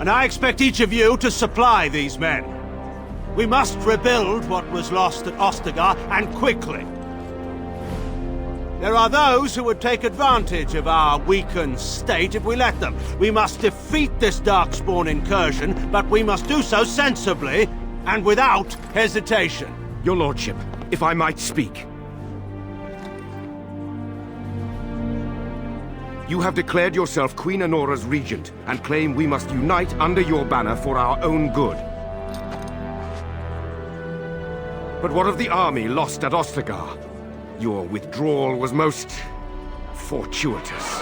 and I expect each of you to supply these men. We must rebuild what was lost at Ostagar, and quickly. There are those who would take advantage of our weakened state if we let them. We must defeat this Darkspawn incursion, but we must do so sensibly and without hesitation. Your lordship, if I might speak. You have declared yourself Queen Honora's regent, and claim we must unite under your banner for our own good. But what of the army lost at Ostagar? Your withdrawal was most fortuitous.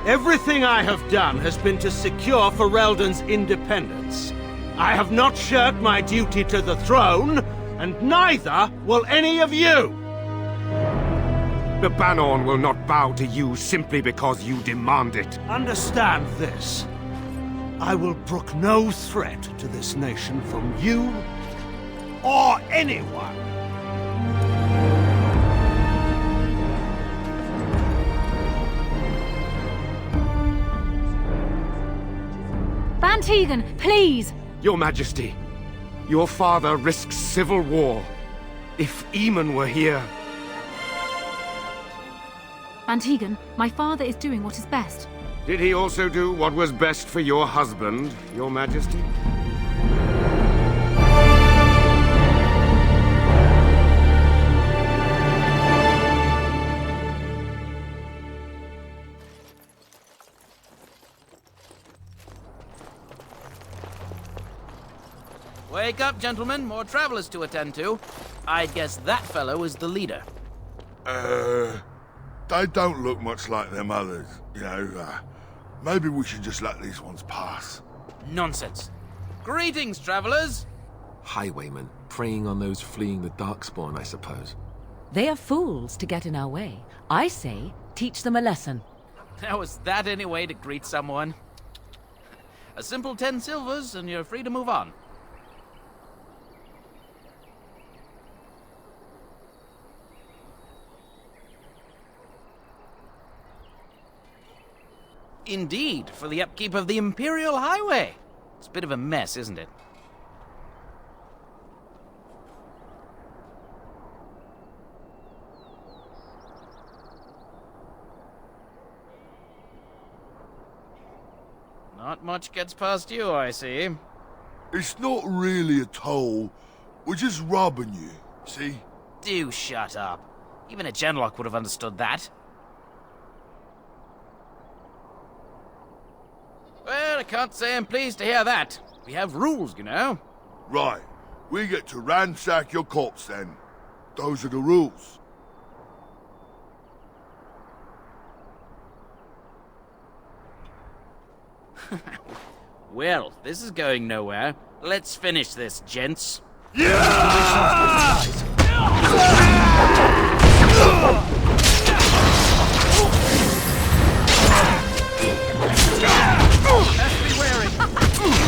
Everything I have done has been to secure Ferelden's independence. I have not shirked my duty to the throne, and neither will any of you! The Banorn will not bow to you simply because you demand it. Understand this. I will brook no threat to this nation from you or anyone. Van Tegan, please! Your Majesty, your father risks civil war. If Eamon were here... Van Tegan, my father is doing what is best. Did he also do what was best for your husband, Your Majesty? Wake up, gentlemen. More travelers to attend to. I guess that fellow is the leader. They don't look much like them others, you know. Maybe we should just let these ones pass. Nonsense. Greetings, travelers. Highwaymen, preying on those fleeing the Darkspawn, I suppose. They are fools to get in our way. I say, teach them a lesson. How is that any way to greet someone? A simple 10 silvers and you're free to move on. Indeed, for the upkeep of the Imperial Highway. It's a bit of a mess, isn't it? Not much gets past you, I see. It's not really a toll. We're just robbing you, see? Do shut up. Even a Genlock would have understood that. Well, I can't say I'm pleased to hear that. We have rules, you know. Right. We get to ransack your corpse then. Those are the rules. Well, this is going nowhere. Let's finish this, gents.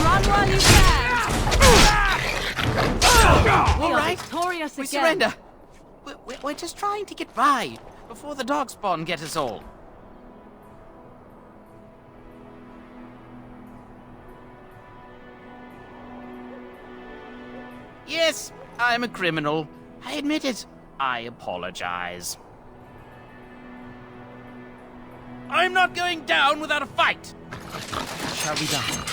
Run while you can! All right, Victorious we again. surrender. We're just trying to get by before the Darkspawn get us all. Yes, I'm a criminal. I admit it. I apologize. I'm not going down without a fight. Shall we die?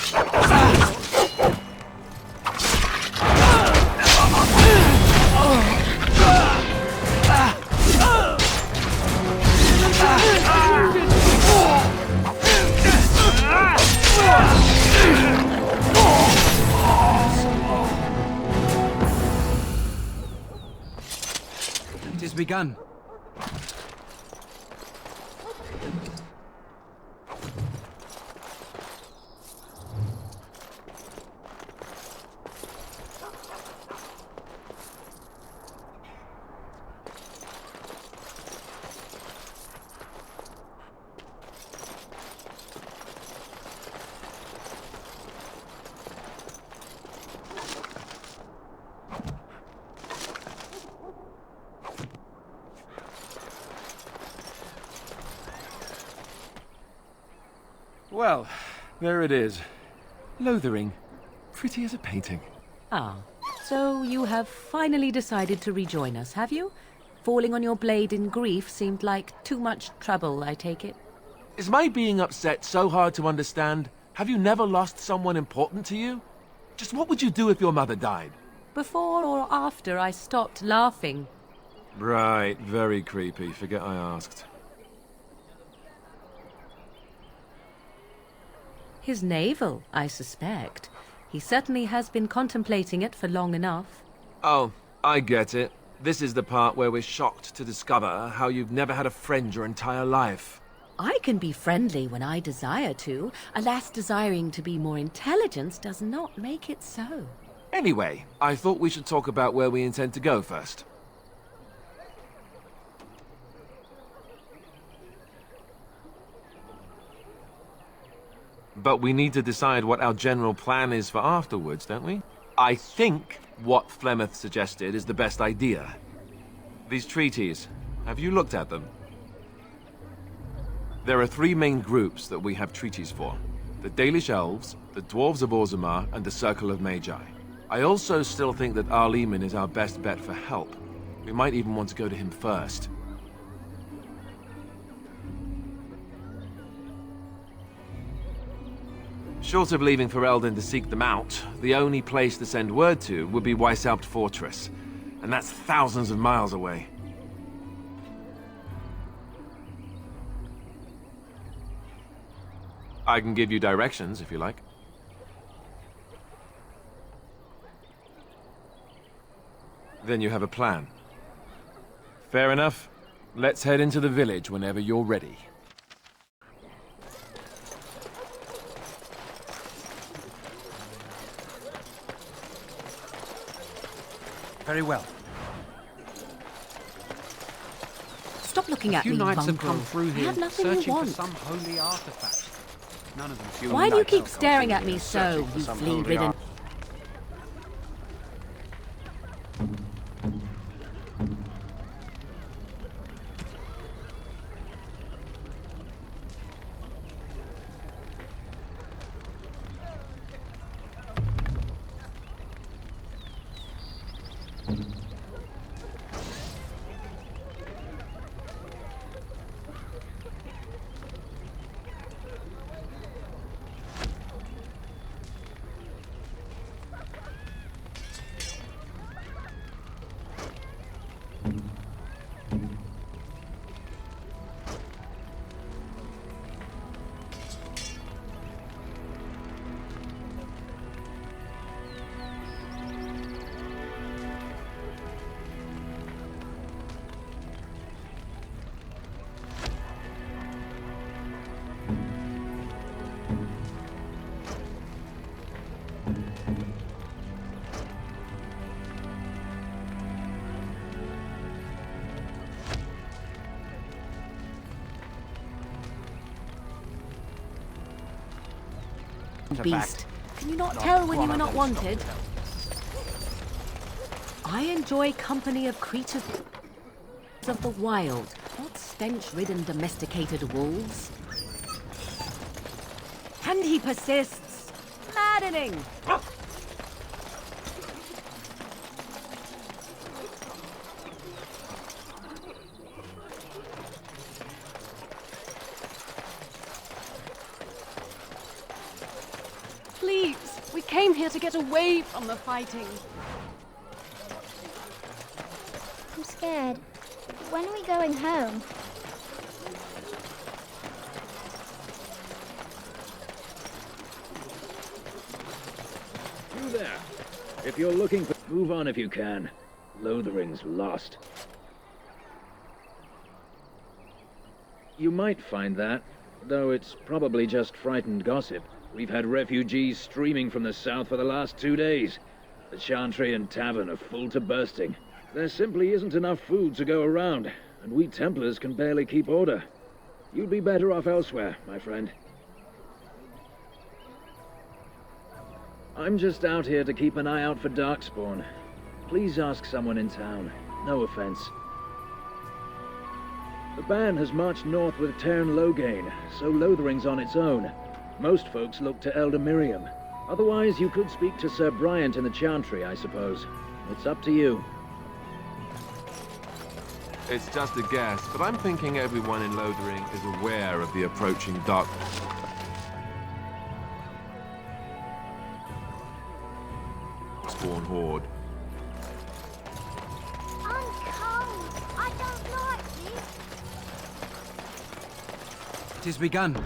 It has begun. Well, there it is. Lothering. Pretty as a painting. Ah, so you have finally decided to rejoin us, have you? Falling on your blade in grief seemed like too much trouble, I take it. Is my being upset so hard to understand? Have you never lost someone important to you? Just what would you do if your mother died? Before or after I stopped laughing? Right, very creepy. Forget I asked. His navel, I suspect. He certainly has been contemplating it for long enough. Oh, I get it. This is the part where we're shocked to discover how you've never had a friend your entire life. I can be friendly when I desire to. Alas, desiring to be more intelligent does not make it so. Anyway, I thought we should talk about where we intend to go first. But we need to decide what our general plan is for afterwards, don't we? I think what Flemeth suggested is the best idea. These treaties, have you looked at them? There are 3 main groups that we have treaties for. The Dalish Elves, the Dwarves of Orzammar, and the Circle of Magi. I also still think that Arleman is our best bet for help. We might even want to go to him first. Short of leaving Ferelden to seek them out, the only place to send word to would be Weishaupt Fortress. And that's thousands of miles away. I can give you directions, if you like. Then you have a plan. Fair enough. Let's head into the village whenever you're ready. Very well. Stop looking at A few me, knights have mongrel. come through I here have nothing you searching for want. some holy artifact. None of them human. Why do you knights keep have come staring through at me here so, searching for you some flea-ridden... holy Beast. Can you not tell when you are not wanted? I enjoy company of creatures of the wild, not stench-ridden domesticated wolves. And he persists. Maddening! Please, we came here to get away from the fighting. I'm scared. When are we going home? You there. If you're looking for... Move on if you can. Lothering's lost. You might find that, though it's probably just frightened gossip. We've had refugees streaming from the south for the last 2 days. The Chantry and Tavern are full to bursting. There simply isn't enough food to go around, and we Templars can barely keep order. You'd be better off elsewhere, my friend. I'm just out here to keep an eye out for Darkspawn. Please ask someone in town. No offense. The band has marched north with Tairn Logain, so Lothering's on its own. Most folks look to Elder Miriam. Otherwise, you could speak to Sir Bryant in the Chantry, I suppose. It's up to you. It's just a guess, but I'm thinking everyone in Lothering is aware of the approaching darkness. Spawn horde. I'm cold. I don't like this. It has begun.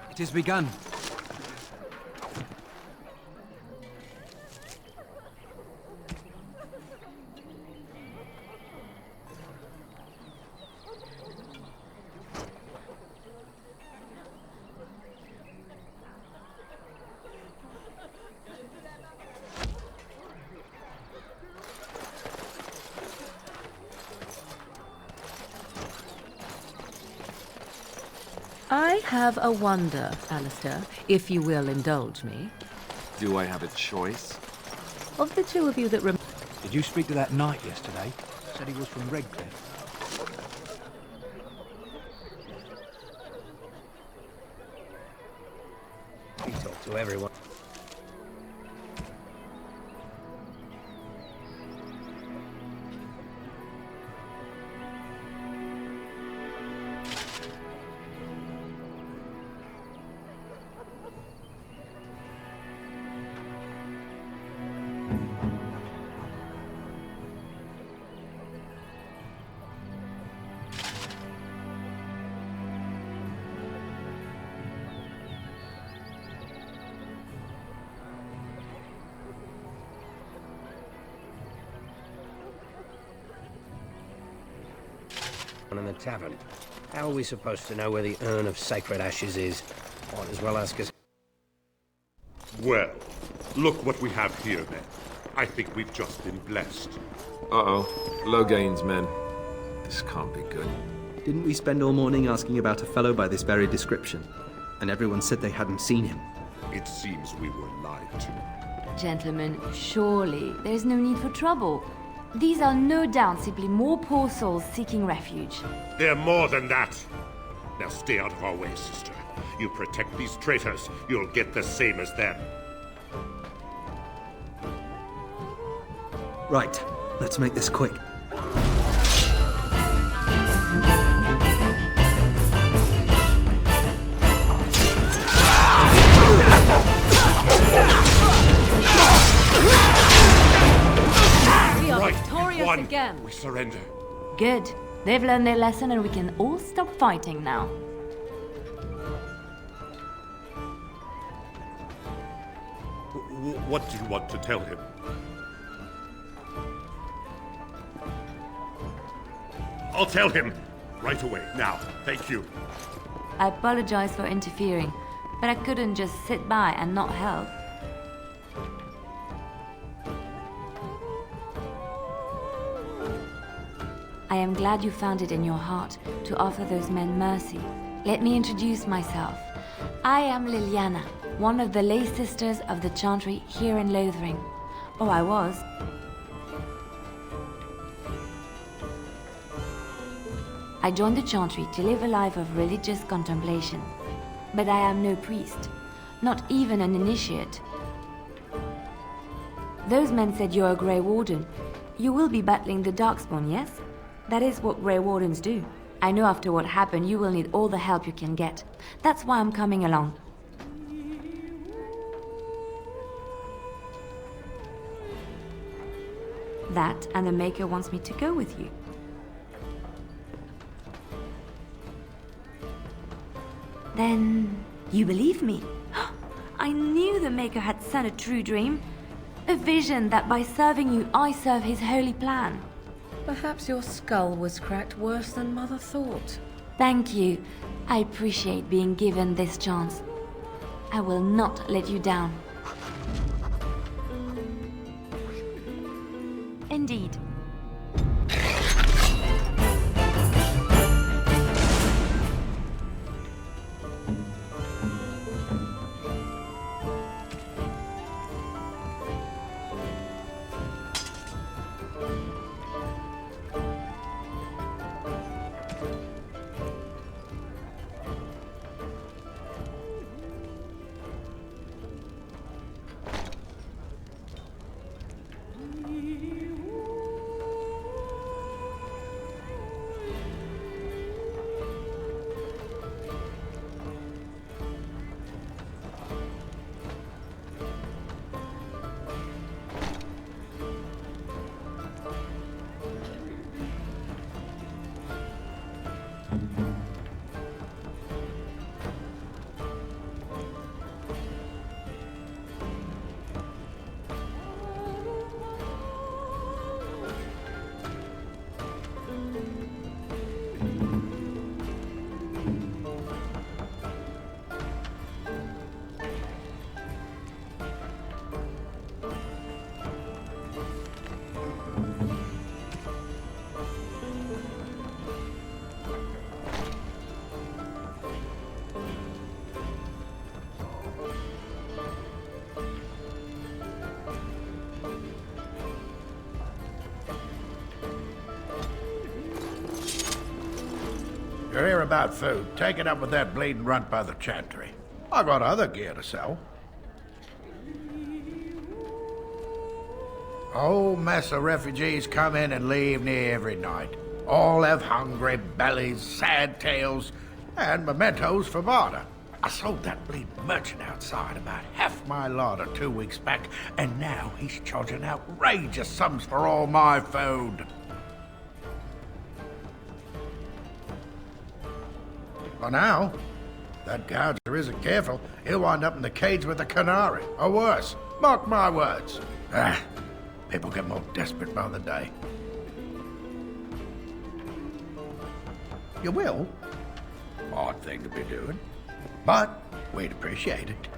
It has begun. I have a wonder, Alistair, if you will indulge me. Do I have a choice? Of the two of you that Did you speak to that knight yesterday? Said he was from Redcliff. He talked to everyone. In the tavern. How are we supposed to know where the urn of sacred ashes is? Might as well ask us. Well, look what we have here then. I think we've just been blessed. Uh-oh. Loghain's men. This can't be good. Didn't we spend all morning asking about a fellow by this very description? And everyone said they hadn't seen him. It seems we were lied to. Gentlemen, surely there's no need for trouble. These are no doubt simply more poor souls seeking refuge. They're more than that. Now stay out of our way, sister. You protect these traitors, you'll get the same as them. Right, let's make this quick. Again. We surrender. Good. They've learned their lesson and we can all stop fighting now. What do you want to tell him? I'll tell him right away, now. Thank you. I apologize for interfering, but I couldn't just sit by and not help. I am glad you found it in your heart to offer those men mercy. Let me introduce myself. I am Liliana, one of the lay sisters of the Chantry here in Lothering. Oh, I was. I joined the Chantry to live a life of religious contemplation. But I am no priest, not even an initiate. Those men said you're a Grey Warden. You will be battling the Darkspawn, yes? That is what Grey Wardens do. I know after what happened you will need all the help you can get. That's why I'm coming along. That and the Maker wants me to go with you. Then you believe me? I knew the Maker had sent a true dream. A vision that by serving you I serve his holy plan. Perhaps your skull was cracked worse than Mother thought. Thank you. I appreciate being given this chance. I will not let you down. Indeed. You hear about food, take it up with that bleeding runt by the chantry. I got other gear to sell. Whole mess of refugees come in and leave near every night. All have hungry bellies, sad tales, and mementos for barter. I sold that bleeding merchant outside about half my larder 2 weeks back, and now he's charging outrageous sums for all my food. For now, that gouger isn't careful, he'll wind up in the cage with the canary, or worse. Mark my words. People get more desperate by the day. You will? Odd thing to be doing. But we'd appreciate it.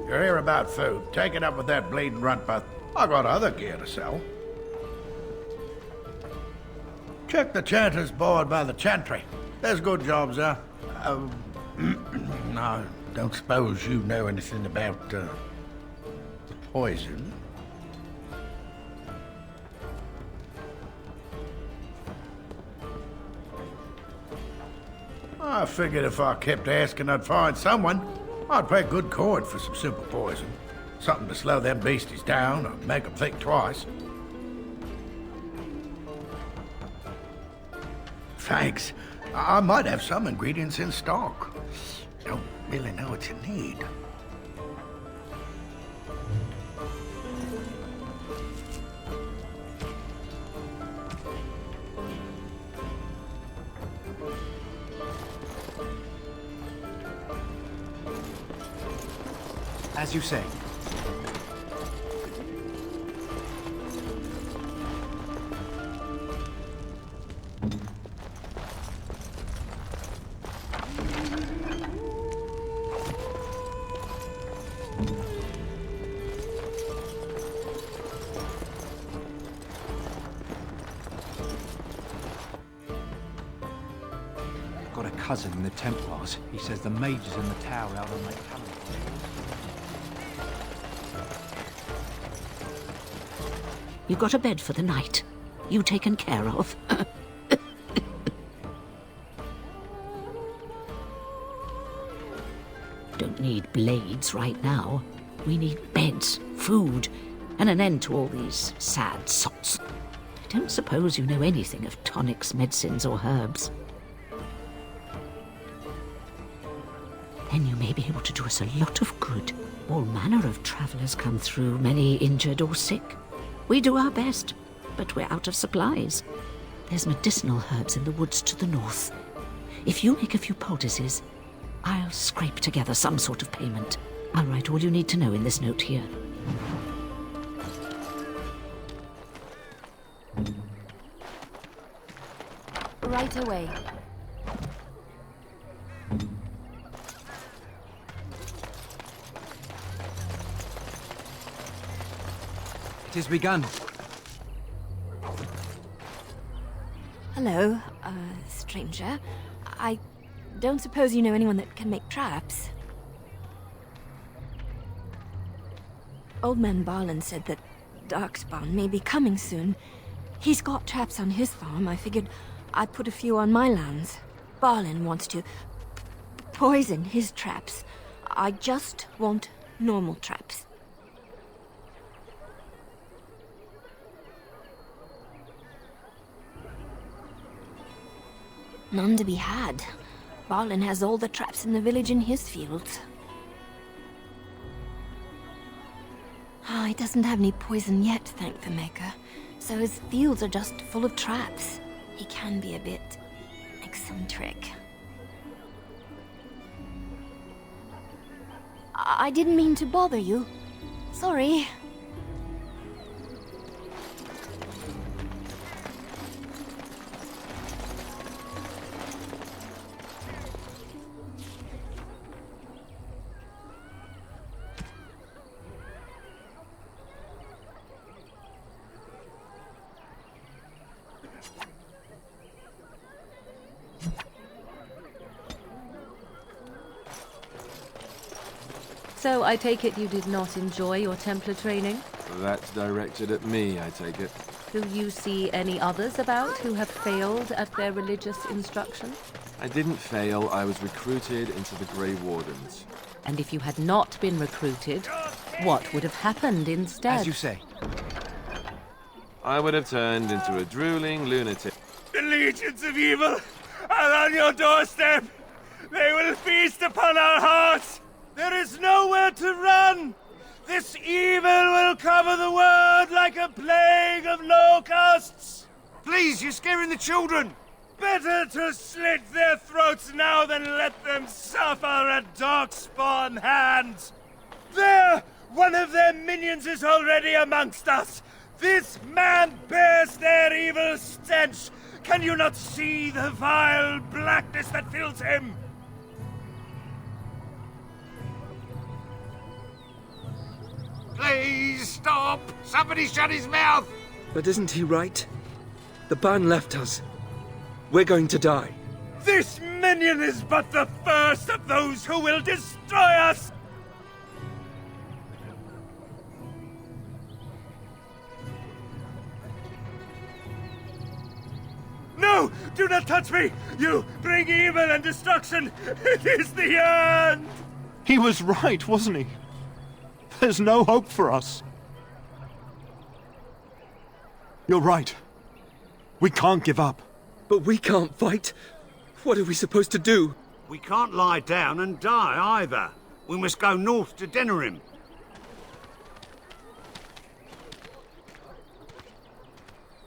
You're here about food. Take it up with that bleeding runtbuck. I got other gear to sell. Check the chanter's board by the chantry. There's good jobs there. I don't suppose you know anything about, poison? I figured if I kept asking, I'd find someone. I'd pay good coin for some simple poison. Something to slow them beasties down or make them think twice. Thanks. I might have some ingredients in stock. Don't really know what you need. As you say. I've got a cousin in the Templars. He says the mage is in the tower out on Lake Helen. You got a bed for the night? You taken care of? Don't need blades right now. We need beds, food, and an end to all these sad sots. I don't suppose you know anything of tonics, medicines, or herbs. Then you may be able to do us a lot of good. All manner of travellers come through, many injured or sick. We do our best, but we're out of supplies. There's medicinal herbs in the woods to the north. If you make a few poultices, I'll scrape together some sort of payment. I'll write all you need to know in this note here. Right away. It has begun. Hello, stranger. I don't suppose you know anyone that can make traps? Old man Barlin said that Darkspawn may be coming soon. He's got traps on his farm. I figured I'd put a few on my lands. Barlin wants to poison his traps. I just want normal traps. None to be had. Barlin has all the traps in the village in his fields. Ah, he doesn't have any poison yet, thank the Maker. So his fields are just full of traps. He can be a bit eccentric. I didn't mean to bother you. Sorry. So I take it you did not enjoy your Templar training? That's directed at me, I take it. Do you see any others about who have failed at their religious instruction? I didn't fail, I was recruited into the Grey Wardens. And if you had not been recruited, what would have happened instead? As you say. I would have turned into a drooling lunatic. The legions of evil are on your doorstep. They will feast upon our hearts. There is nowhere to run. This evil will cover the world like a plague of locusts. Please, you're scaring the children. Better to slit their throats now than let them suffer at Darkspawn hands. There! One of their minions is already amongst us. This man bears their evil stench. Can you not see the vile blackness that fills him? Please stop! Somebody shut his mouth! But isn't he right? The ban left us. We're going to die. This minion is but the first of those who will destroy us! No! Do not touch me! You bring evil and destruction! It is the end! He was right, wasn't he? There's no hope for us. You're right. We can't give up. But we can't fight. What are we supposed to do? We can't lie down and die either. We must go north to Denerim.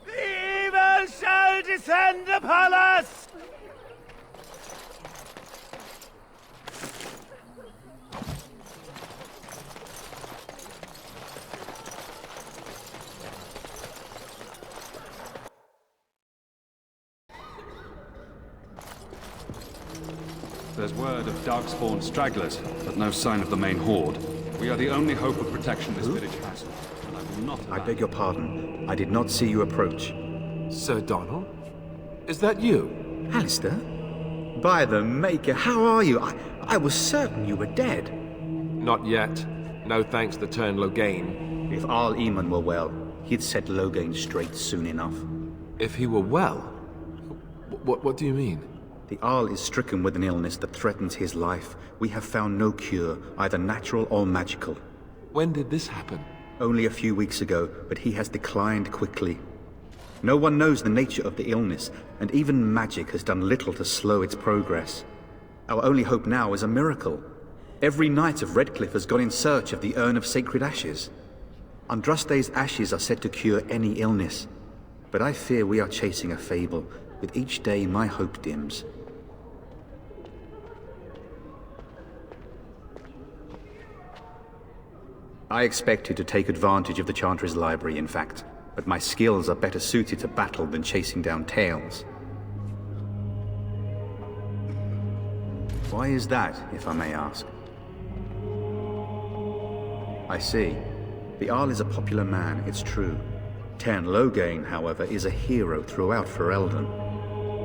The evil shall descend upon us! There's word of darkspawn stragglers, but no sign of the main horde. We are the only hope of protection this village has, and I will not allow... I beg your pardon. I did not see you approach. Sir Donald? Is that you? Alistair? By the Maker, how are you? I was certain you were dead. Not yet. No thanks to turn Loghain. If Arl Eamon were well, he'd set Loghain straight soon enough. If he were well? What do you mean? The Arl is stricken with an illness that threatens his life. We have found no cure, either natural or magical. When did this happen? Only a few weeks ago, but he has declined quickly. No one knows the nature of the illness, and even magic has done little to slow its progress. Our only hope now is a miracle. Every knight of Redcliff has gone in search of the Urn of Sacred Ashes. Andraste's ashes are said to cure any illness, but I fear we are chasing a fable. With each day, my hope dims. I expected to take advantage of the Chantry's library, in fact, but my skills are better suited to battle than chasing down tales. Why is that, if I may ask? I see. The Arl is a popular man, it's true. Tern Loghain, however, is a hero throughout Ferelden.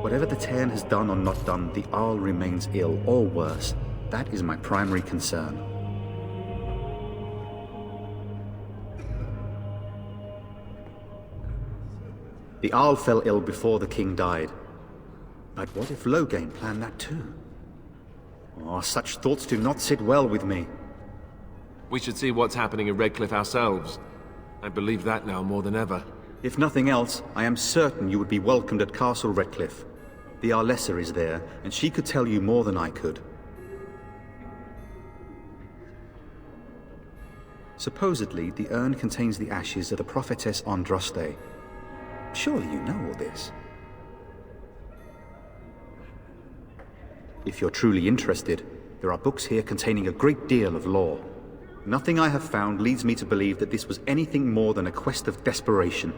Whatever the Tern has done or not done, the Arl remains ill, or worse. That is my primary concern. The Arl fell ill before the king died. But what if Loghain planned that too? Oh, such thoughts do not sit well with me. We should see what's happening in Redcliff ourselves. I believe that now more than ever. If nothing else, I am certain you would be welcomed at Castle Redcliff. The Arlessa is there, and she could tell you more than I could. Supposedly, the urn contains the ashes of the prophetess Andraste. Surely you know all this. If you're truly interested, there are books here containing a great deal of lore. Nothing I have found leads me to believe that this was anything more than a quest of desperation.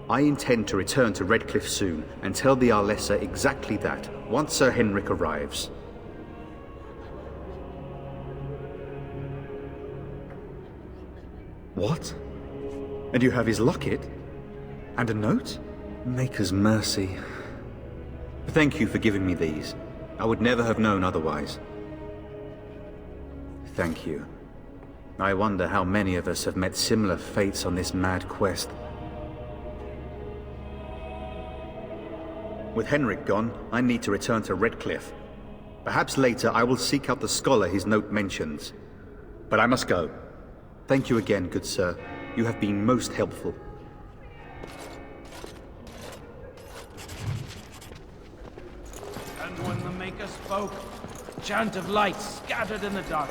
I intend to return to Redcliff soon and tell the Arlessa exactly that, once Sir Henrik arrives. What? And you have his locket? And a note? Maker's mercy. Thank you for giving me these. I would never have known otherwise. Thank you. I wonder how many of us have met similar fates on this mad quest. With Henrik gone, I need to return to Redcliff. Perhaps later I will seek out the scholar his note mentions. But I must go. Thank you again, good sir. You have been most helpful. And when the Maker spoke, a chant of light scattered in the dark.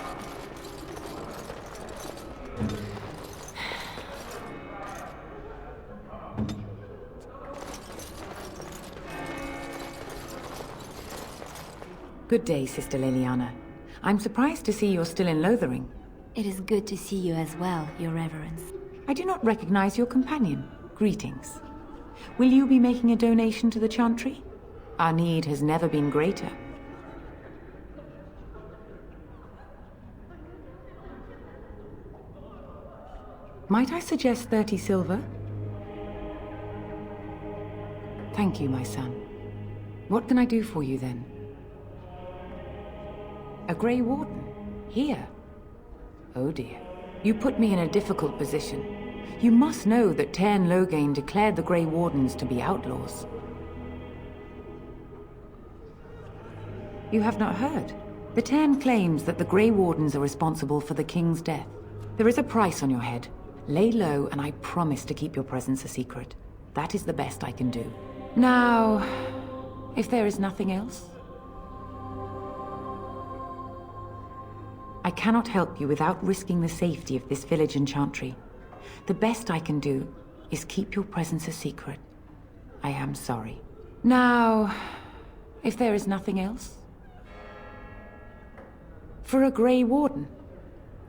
Good day, Sister Liliana. I'm surprised to see you're still in Lothering. It is good to see you as well, Your Reverence. I do not recognize your companion. Greetings. Will you be making a donation to the Chantry? Our need has never been greater. Might I suggest 30 silver? Thank you, my son. What can I do for you, then? A Grey Warden? Here? Oh dear. You put me in a difficult position. You must know that Tairn Loghain declared the Grey Wardens to be outlaws. You have not heard? The Tairn claims that the Grey Wardens are responsible for the King's death. There is a price on your head. Lay low, and I promise to keep your presence a secret. That is the best I can do. Now, if there is nothing else, I cannot help you without risking the safety of this village and Chantry. The best I can do is keep your presence a secret. I am sorry. Now, if there is nothing else? For a Grey Warden?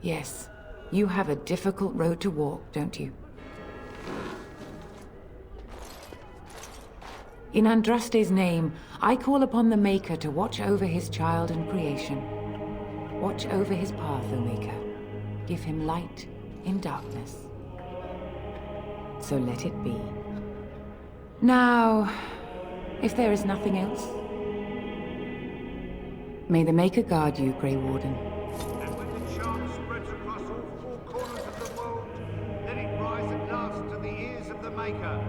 Yes, you have a difficult road to walk, don't you? In Andraste's name, I call upon the Maker to watch over his child and creation. Watch over his path, O Maker. Give him light in darkness. So let it be. Now, if there is nothing else, may the Maker guard you, Grey Warden. And when the charm spreads across all four corners of the world, let it rise at last to the ears of the Maker.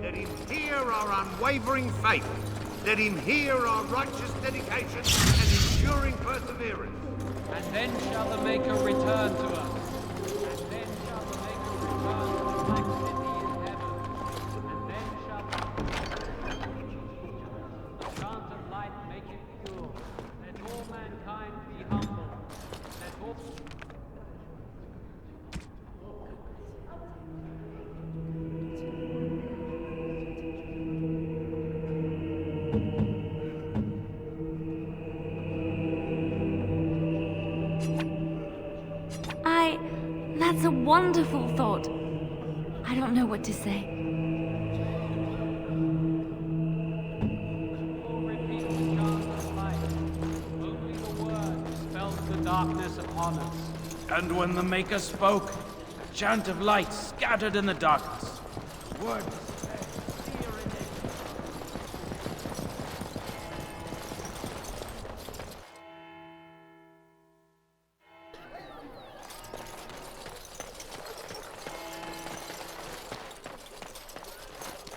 Let him hear our unwavering faith. Let him hear our righteous dedication and enduring perseverance. And then shall the Maker return to us. And then shall the Maker return to the black city in heaven. And then shall the chant of light make it pure. Let all mankind be humble. Let all... That's a wonderful thought. I don't know what to say. Only the word dispels the darkness upon us. And when the Maker spoke, a chant of light scattered in the darkness. Word was said, fear in it.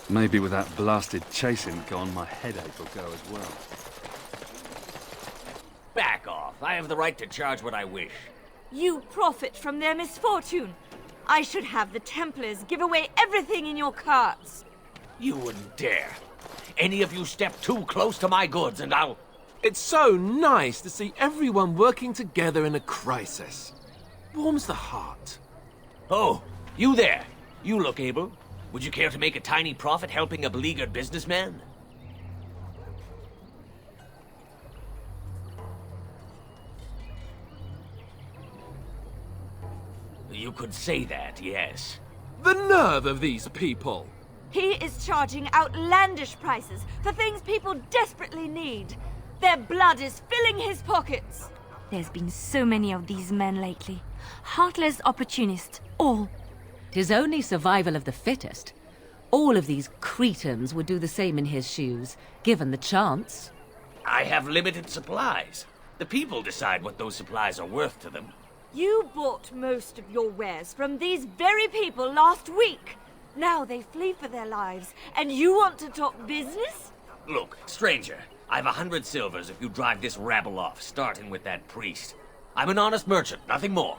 Maybe with that blasted chasing gone, my headache will go as well. Back off. I have the right to charge what I wish. You profit from their misfortune. I should have the Templars give away everything in your carts. You wouldn't dare. Any of you step too close to my goods and I'll... It's so nice to see everyone working together in a crisis. Warms the heart. Oh, you there. You look able. Would you care to make a tiny profit helping a beleaguered businessman? You could say that, yes. The nerve of these people! He is charging outlandish prices for things people desperately need. Their blood is filling his pockets. There's been so many of these men lately. Heartless opportunists, all. 'Tis only survival of the fittest. All of these cretins would do the same in his shoes, given the chance. I have limited supplies. The people decide what those supplies are worth to them. You bought most of your wares from these very people last week. Now they flee for their lives, and you want to talk business? Look, stranger, I've 100 silvers if you drive this rabble off, starting with that priest. I'm an honest merchant, nothing more.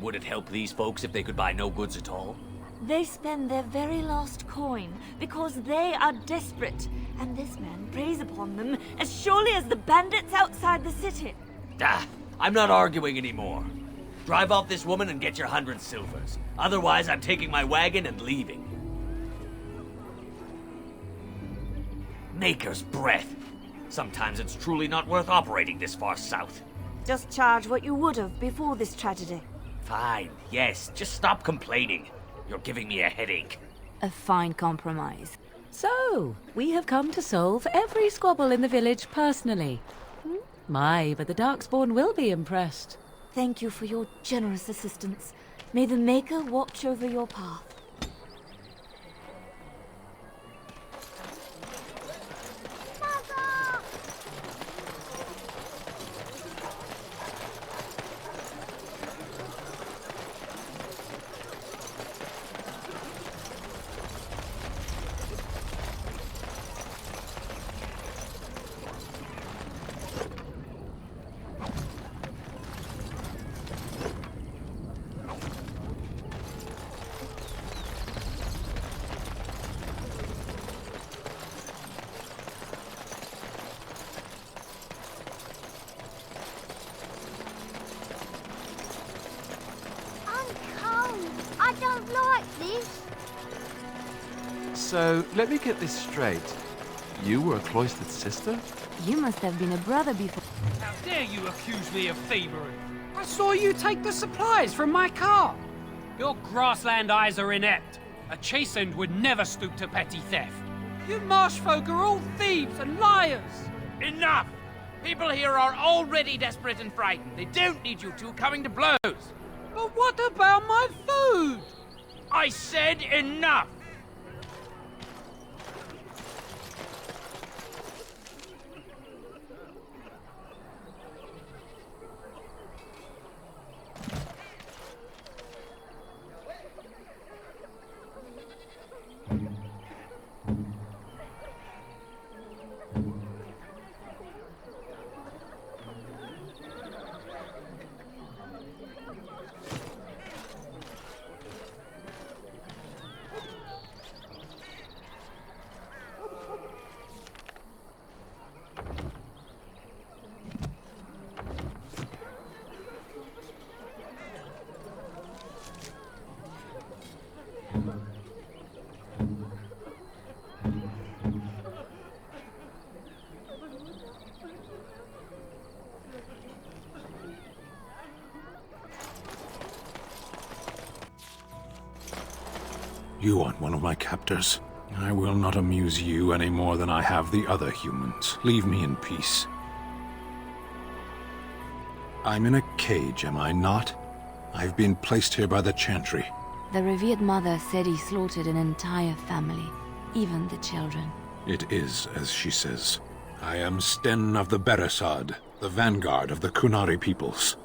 Would it help these folks if they could buy no goods at all? They spend their very last coin because they are desperate, and this man preys upon them as surely as the bandits outside the city. Ah, I'm not arguing anymore. Drive off this woman and get your 100 silvers. Otherwise, I'm taking my wagon and leaving. Maker's breath. Sometimes it's truly not worth operating this far south. Just charge what you would have before this tragedy. Fine, yes, just stop complaining. You're giving me a headache. A fine compromise. So, we have come to solve every squabble in the village personally. My, but the Darkspawn will be impressed. Thank you for your generous assistance. May the Maker watch over your path. I don't like this. So, let me get this straight. You were a cloistered sister? You must have been a brother before. How dare you accuse me of thievery? I saw you take the supplies from my car. Your grassland eyes are inept. A chastened would never stoop to petty theft. You marsh folk are all thieves and liars. Enough! People here are already desperate and frightened. They don't need you two coming to blows. But what about my food? I said enough! You aren't one of my captors. I will not amuse you any more than I have the other humans. Leave me in peace. I'm in a cage, am I not? I've been placed here by the Chantry. The revered mother said he slaughtered an entire family, even the children. It is as she says. I am Sten of the Beresad, the vanguard of the Kunari peoples.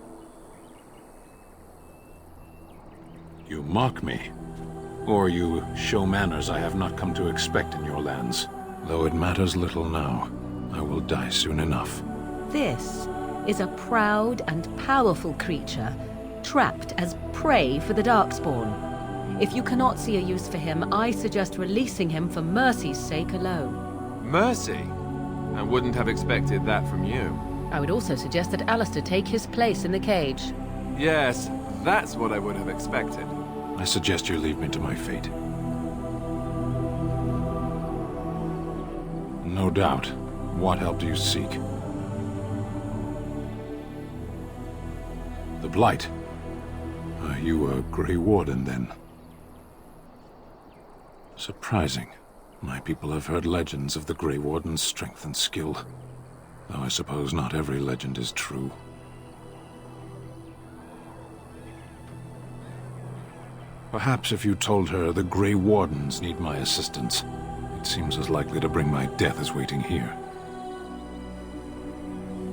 You mock me. Or you show manners I have not come to expect in your lands. Though it matters little now, I will die soon enough. This is a proud and powerful creature, trapped as prey for the Darkspawn. If you cannot see a use for him, I suggest releasing him for mercy's sake alone. Mercy? I wouldn't have expected that from you. I would also suggest that Alistair take his place in the cage. Yes, that's what I would have expected. I suggest you leave me to my fate. No doubt. What help do you seek? The Blight. Are you a Grey Warden, then? Surprising. My people have heard legends of the Grey Warden's strength and skill. Though I suppose not every legend is true. Perhaps if you told her the Grey Wardens need my assistance, it seems as likely to bring my death as waiting here.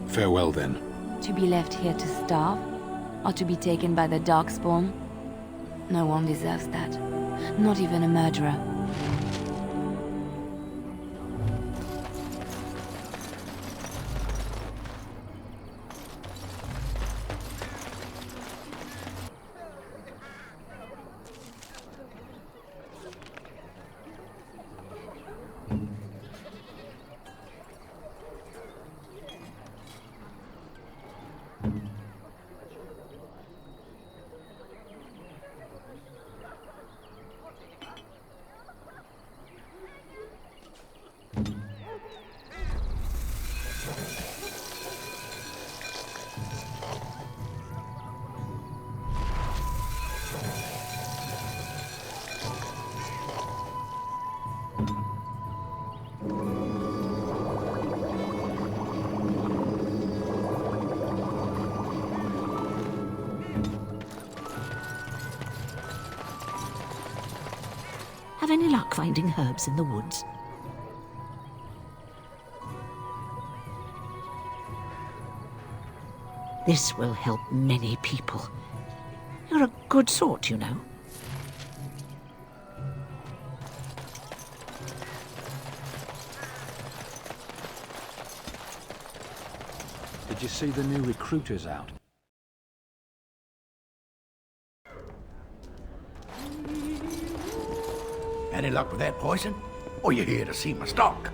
Farewell, then. To be left here to starve? Or to be taken by the Darkspawn? No one deserves that. Not even a murderer. have any luck finding herbs in the woods? This will help many people. You're a good sort, you know. Did you see the new recruiters out? Any luck with that poison? Or you here to see my stock?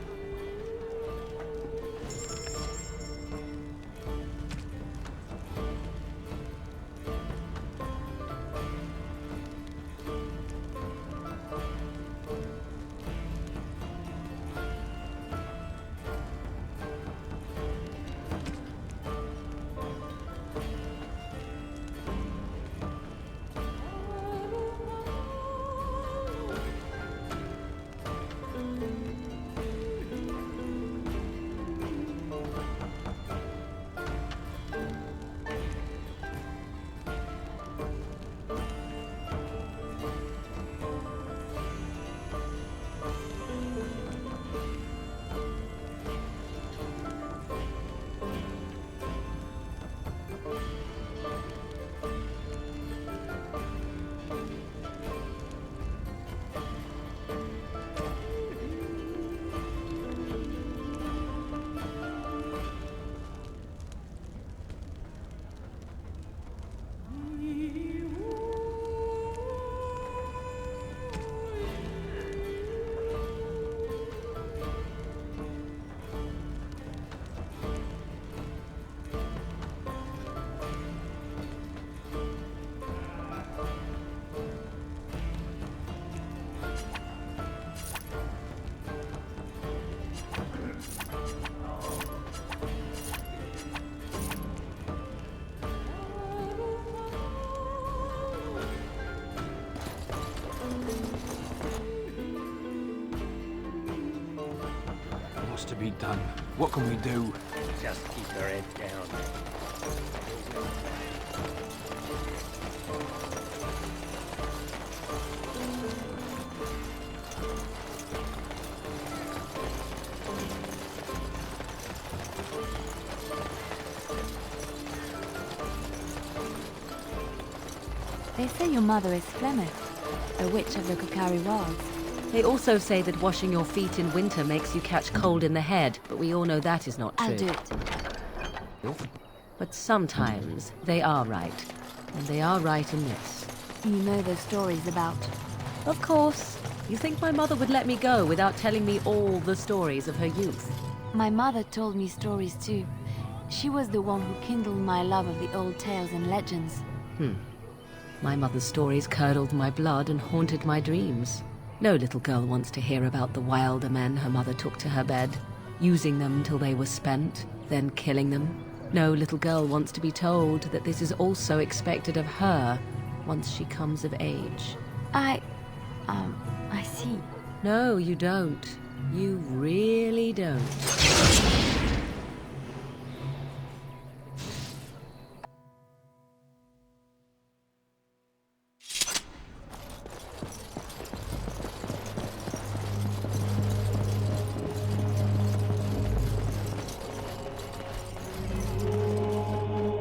To be done. What can we do? Just keep your head down. They say your mother is Flemeth, a witch of the Kukari Wilds. They also say that washing your feet in winter makes you catch cold in the head, but we all know that is not true. I'll do it. But sometimes they are right, and they are right in this. You know those stories about... Of course. You think my mother would let me go without telling me all the stories of her youth? My mother told me stories too. She was the one who kindled my love of the old tales and legends. My mother's stories curdled my blood and haunted my dreams. No little girl wants to hear about the wilder men her mother took to her bed, using them till they were spent, then killing them. No little girl wants to be told that this is also expected of her once she comes of age. I see. No, you don't. You really don't.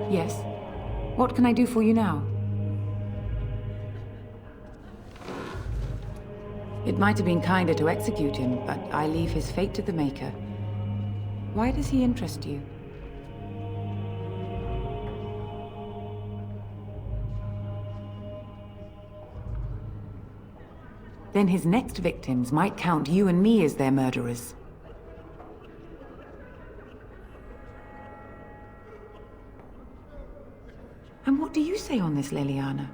Yes? What can I do for you now? It might have been kinder to execute him, but I leave his fate to the Maker. Why does he interest you? Then his next victims might count you and me as their murderers. And what do you say on this, Leliana?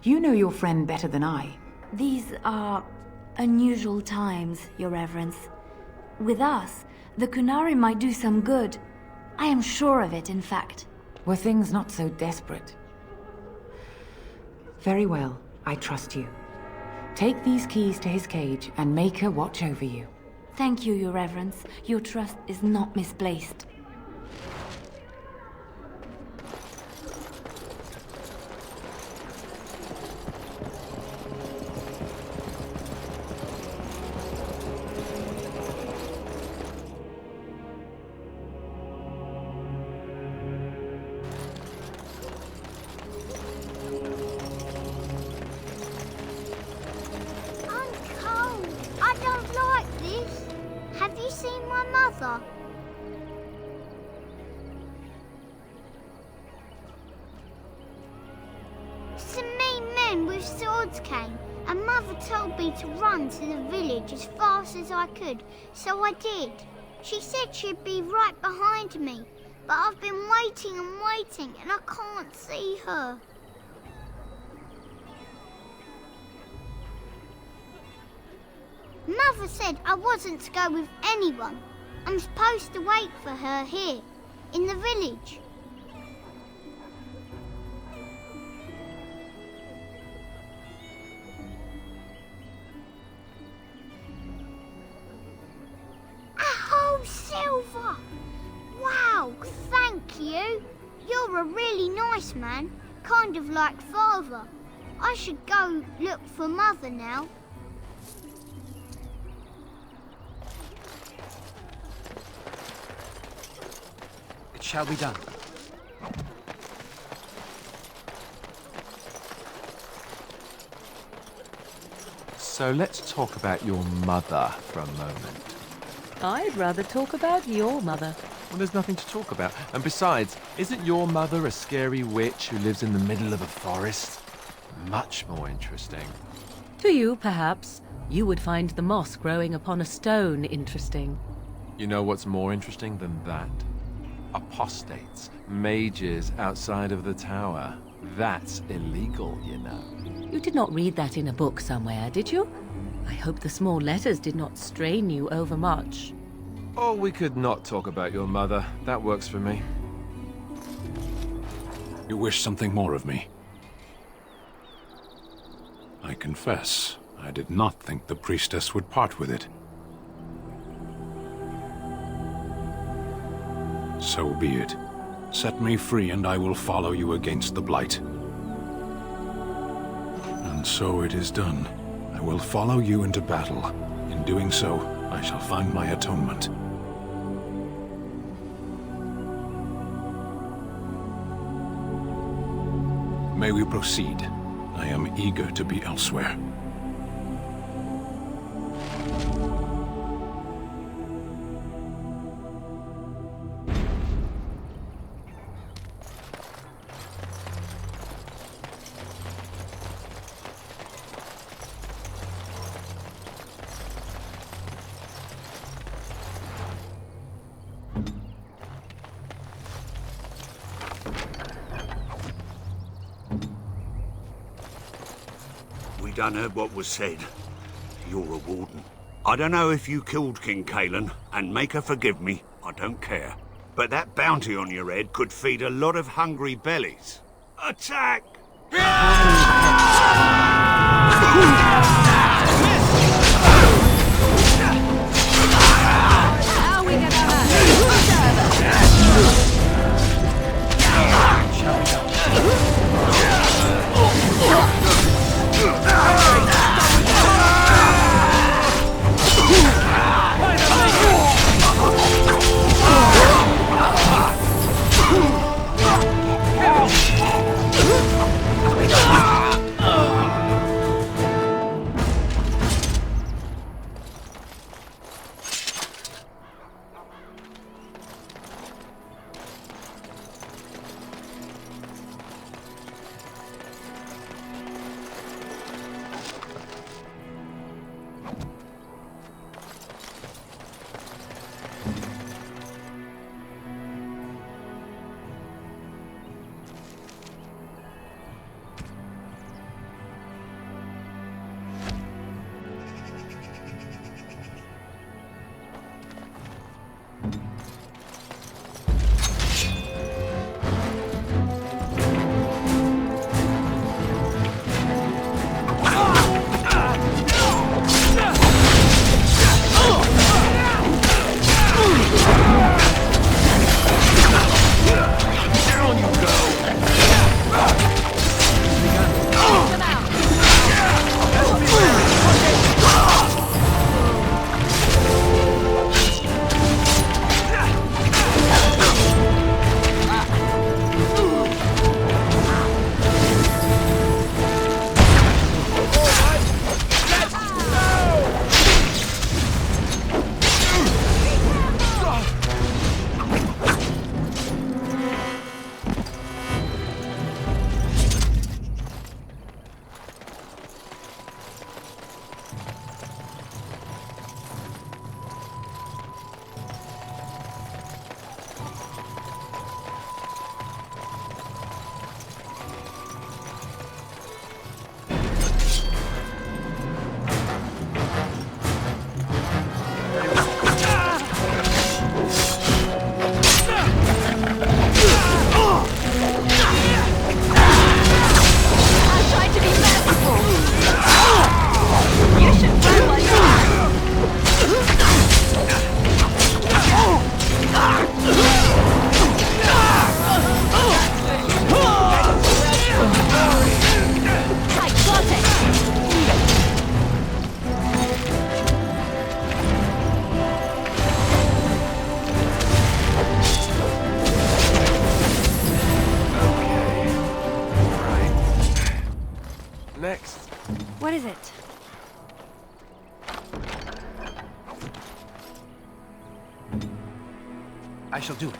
You know your friend better than I. These are unusual times, Your Reverence. With us, the Kunari might do some good. I am sure of it, in fact. Were things not so desperate? Very well, I trust you. Take these keys to his cage and make her watch over you. Thank you, Your Reverence. Your trust is not misplaced. Have you seen my mother? Some mean men with swords came, and Mother told me to run to the village as fast as I could, so I did. She said she'd be right behind me, but I've been waiting and waiting, and I can't see her. Mother said I wasn't to go with anyone. I'm supposed to wait for her here, in the village. A whole silver! Wow, thank you. You're a really nice man, kind of like Father. I should go look for Mother now. It shall be done. So let's talk about your mother for a moment. I'd rather talk about your mother. Well, there's nothing to talk about. And besides, isn't your mother a scary witch who lives in the middle of a forest? Much more interesting. To you, perhaps. You would find the moss growing upon a stone interesting. You know what's more interesting than that? Apostates, mages outside of the tower. That's illegal, you know. You did not read that in a book somewhere, did you? I hope the small letters did not strain you overmuch. Oh, we could not talk about your mother. That works for me. You wish something more of me? I confess, I did not think the priestess would part with it. So be it. Set me free and I will follow you against the Blight. And so it is done. I will follow you into battle. In doing so, I shall find my atonement. May we proceed? I am eager to be elsewhere. Done heard what was said. You're a warden. I don't know if you killed King Kalen, and make her forgive me, I don't care. But that bounty on your head could feed a lot of hungry bellies. Attack! I shall do it.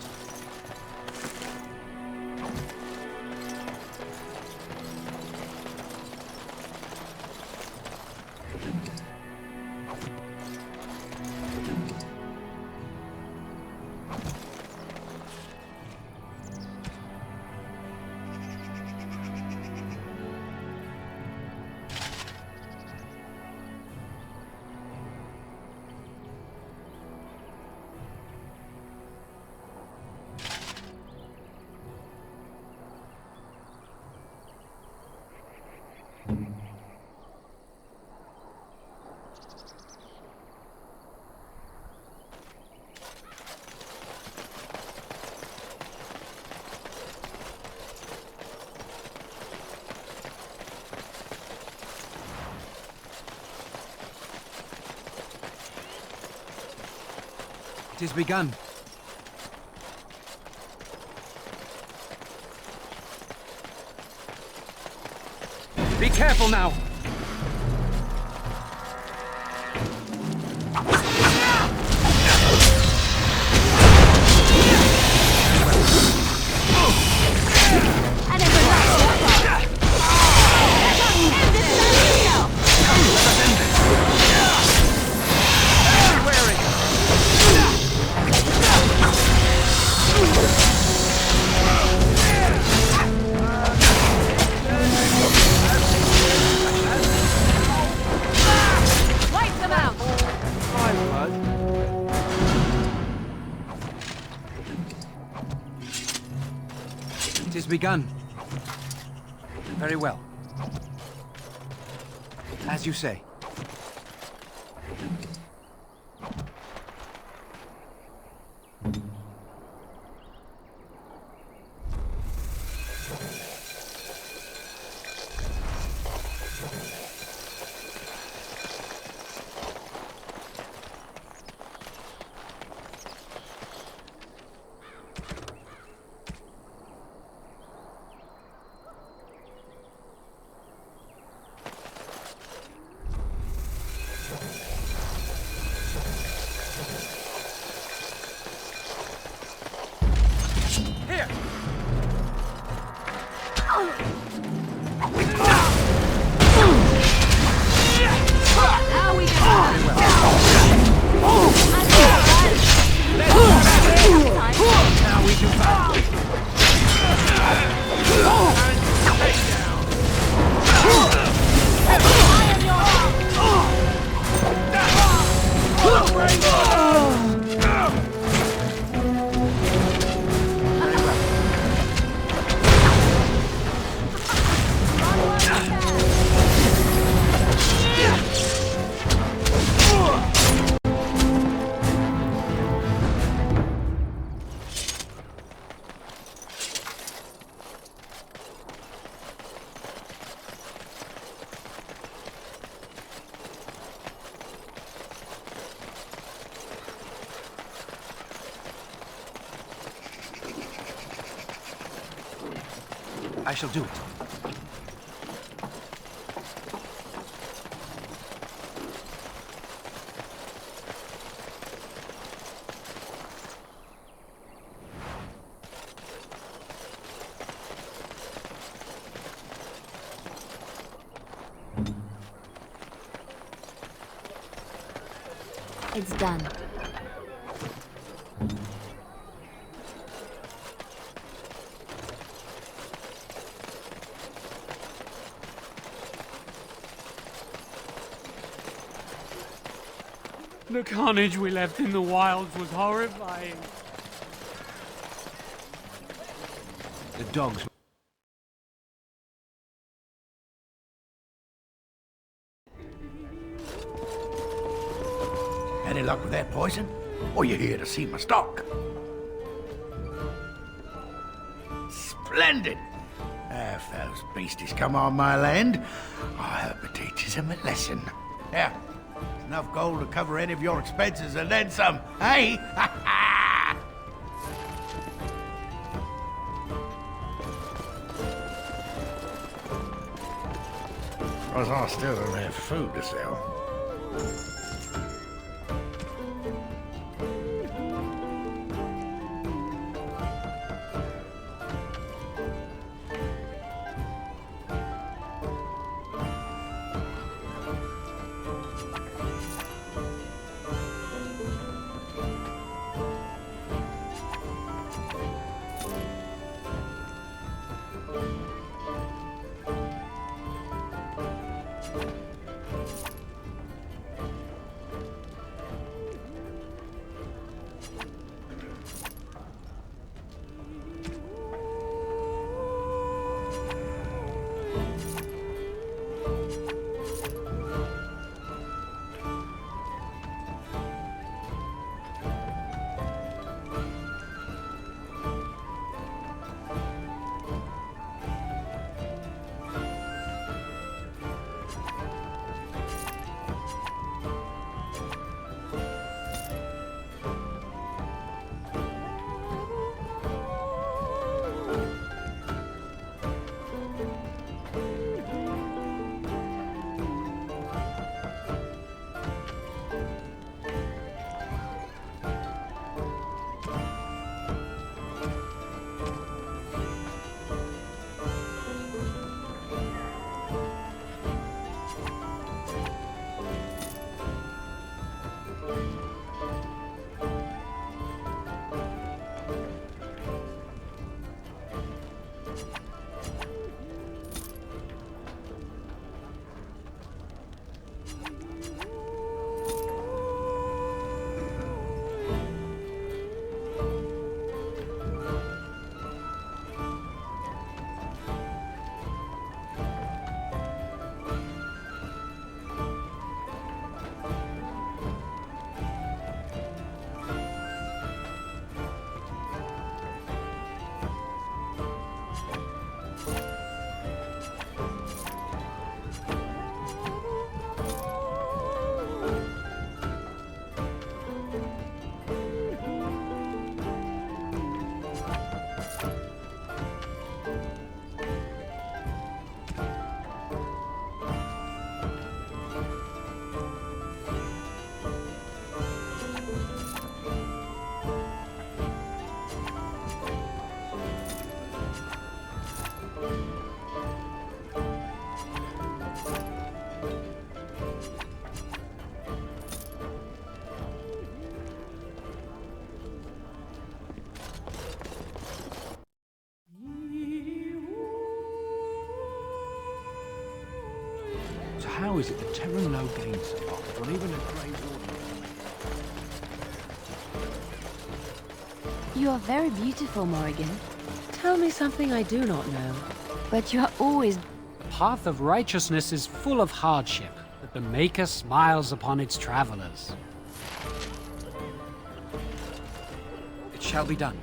It has begun. Be careful now! It has begun. Very well. As you say. I shall do it. It's done. The carnage we left in the wilds was horrifying. The dogs. Any luck with that poison? Or you here to see my stock? Splendid! If those beasties come on my land, I hope it teaches them a lesson. Yeah, enough gold to cover any of your expenses and then some, hey? Because I still don't have food to sell. How is it that Terran Low gains support when even a grey water? You are very beautiful, Morrigan. Tell me something I do not know. But you are always... The path of righteousness is full of hardship, but the Maker smiles upon its travelers. It shall be done.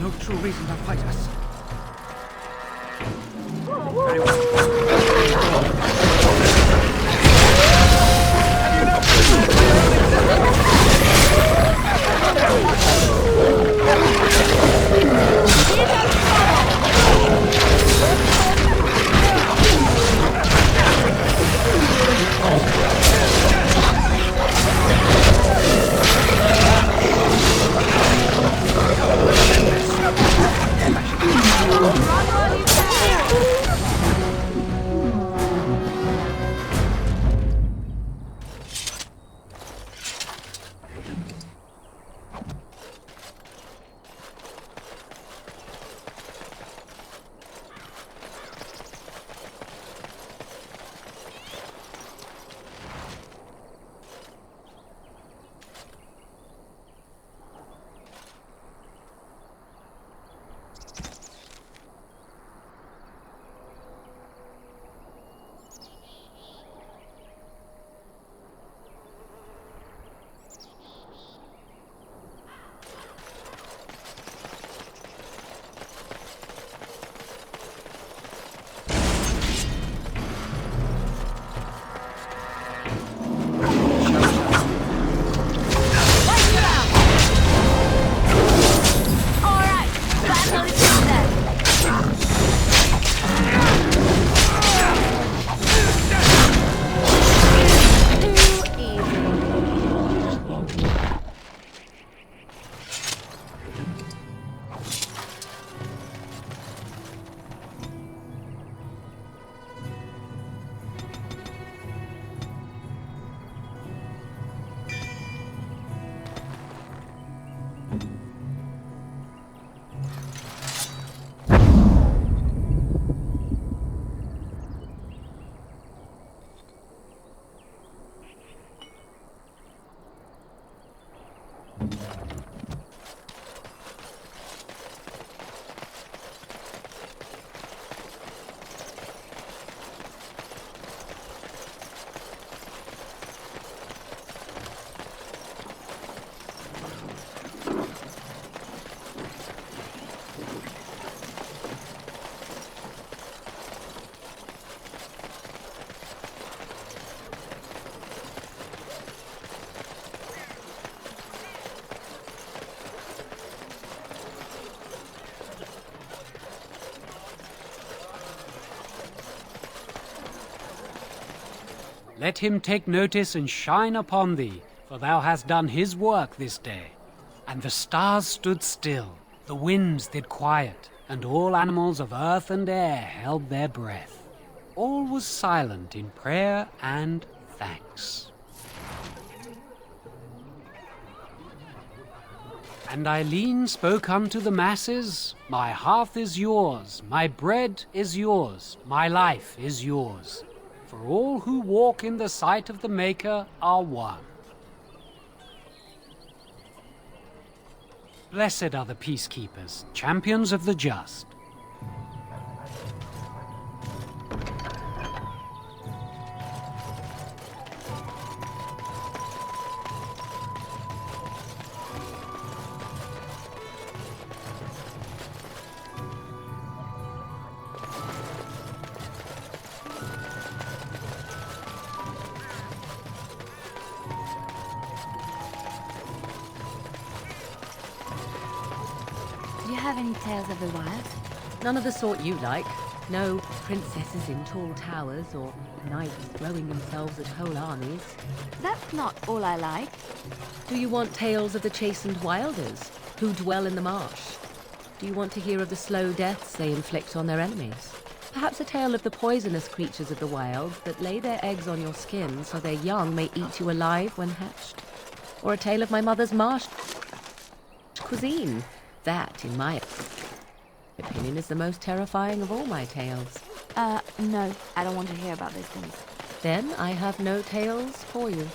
No true reason to fight us. Very well. Let him take notice and shine upon thee, for thou hast done his work this day. And the stars stood still, the winds did quiet, and all animals of earth and air held their breath. All was silent in prayer and thanks. And Eileen spoke unto the masses, My hearth is yours, my bread is yours, my life is yours. For all who walk in the sight of the Maker are one. Blessed are the peacekeepers, champions of the just. have any tales of the wild? None of the sort you like. No princesses in tall towers or knights throwing themselves at whole armies. That's not all I like. Do you want tales of the chastened wilders who dwell in the marsh? Do you want to hear of the slow deaths they inflict on their enemies? Perhaps a tale of the poisonous creatures of the wild that lay their eggs on your skin so their young may eat you alive when hatched? Or a tale of my mother's marsh cuisine? That, in my opinion, is the most terrifying of all my tales. No, I don't want to hear about those things. Then I have no tales for you.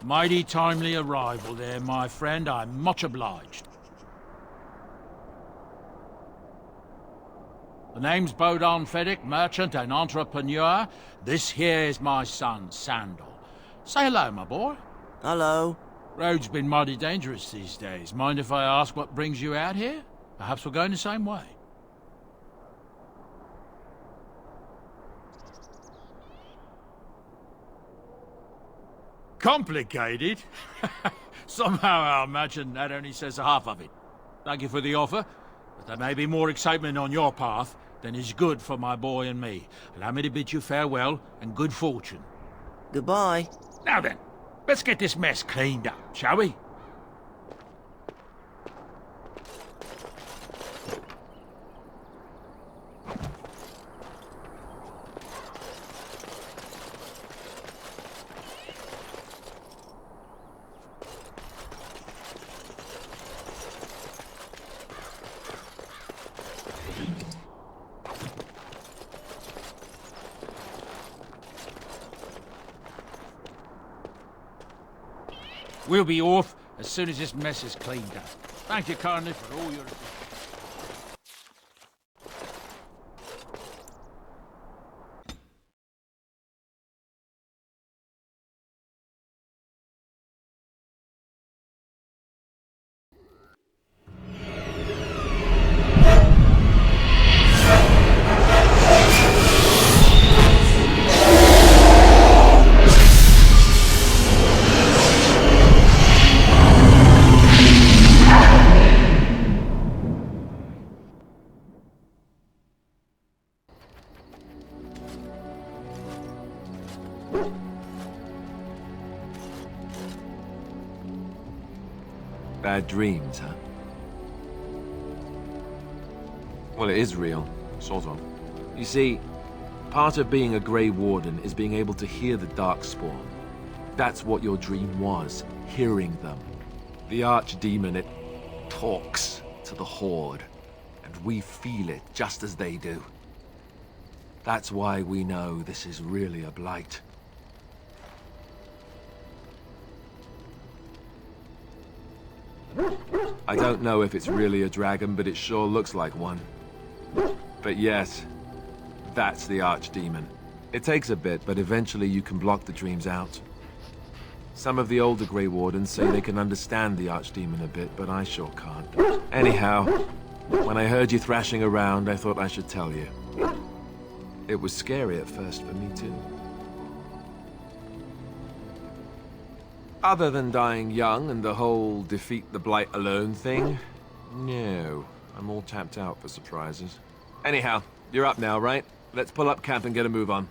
Mighty timely arrival there, my friend. I'm much obliged. The name's Bodon Feddick, merchant and entrepreneur. This here is my son, Sandal. Say hello, my boy. Hello. Road's been mighty dangerous these days. Mind if I ask what brings you out here? Perhaps we're going the same way. Complicated? Somehow I imagine that only says half of it. Thank you for the offer, but there may be more excitement on your path than is good for my boy and me. Allow me to bid you farewell and good fortune. Goodbye. Now then, let's get this mess cleaned up, shall we? We'll be off as soon as this mess is cleaned up. Thank you kindly for all your... Bad dreams, huh? Well, it is real, sort of. You see, part of being a Grey Warden is being able to hear the Darkspawn. That's what your dream was, hearing them. The Archdemon, it talks to the Horde, and we feel it just as they do. That's why we know this is really a blight. I don't know if it's really a dragon, but it sure looks like one. But yes, that's the Archdemon. It takes a bit, but eventually you can block the dreams out. Some of the older Grey Wardens say they can understand the Archdemon a bit, but I sure can't. Anyhow, when I heard you thrashing around, I thought I should tell you. It was scary at first for me, too. Other than dying young and the whole defeat the Blight alone thing, no. I'm all tapped out for surprises. Anyhow, you're up now, right? Let's pull up camp and get a move on.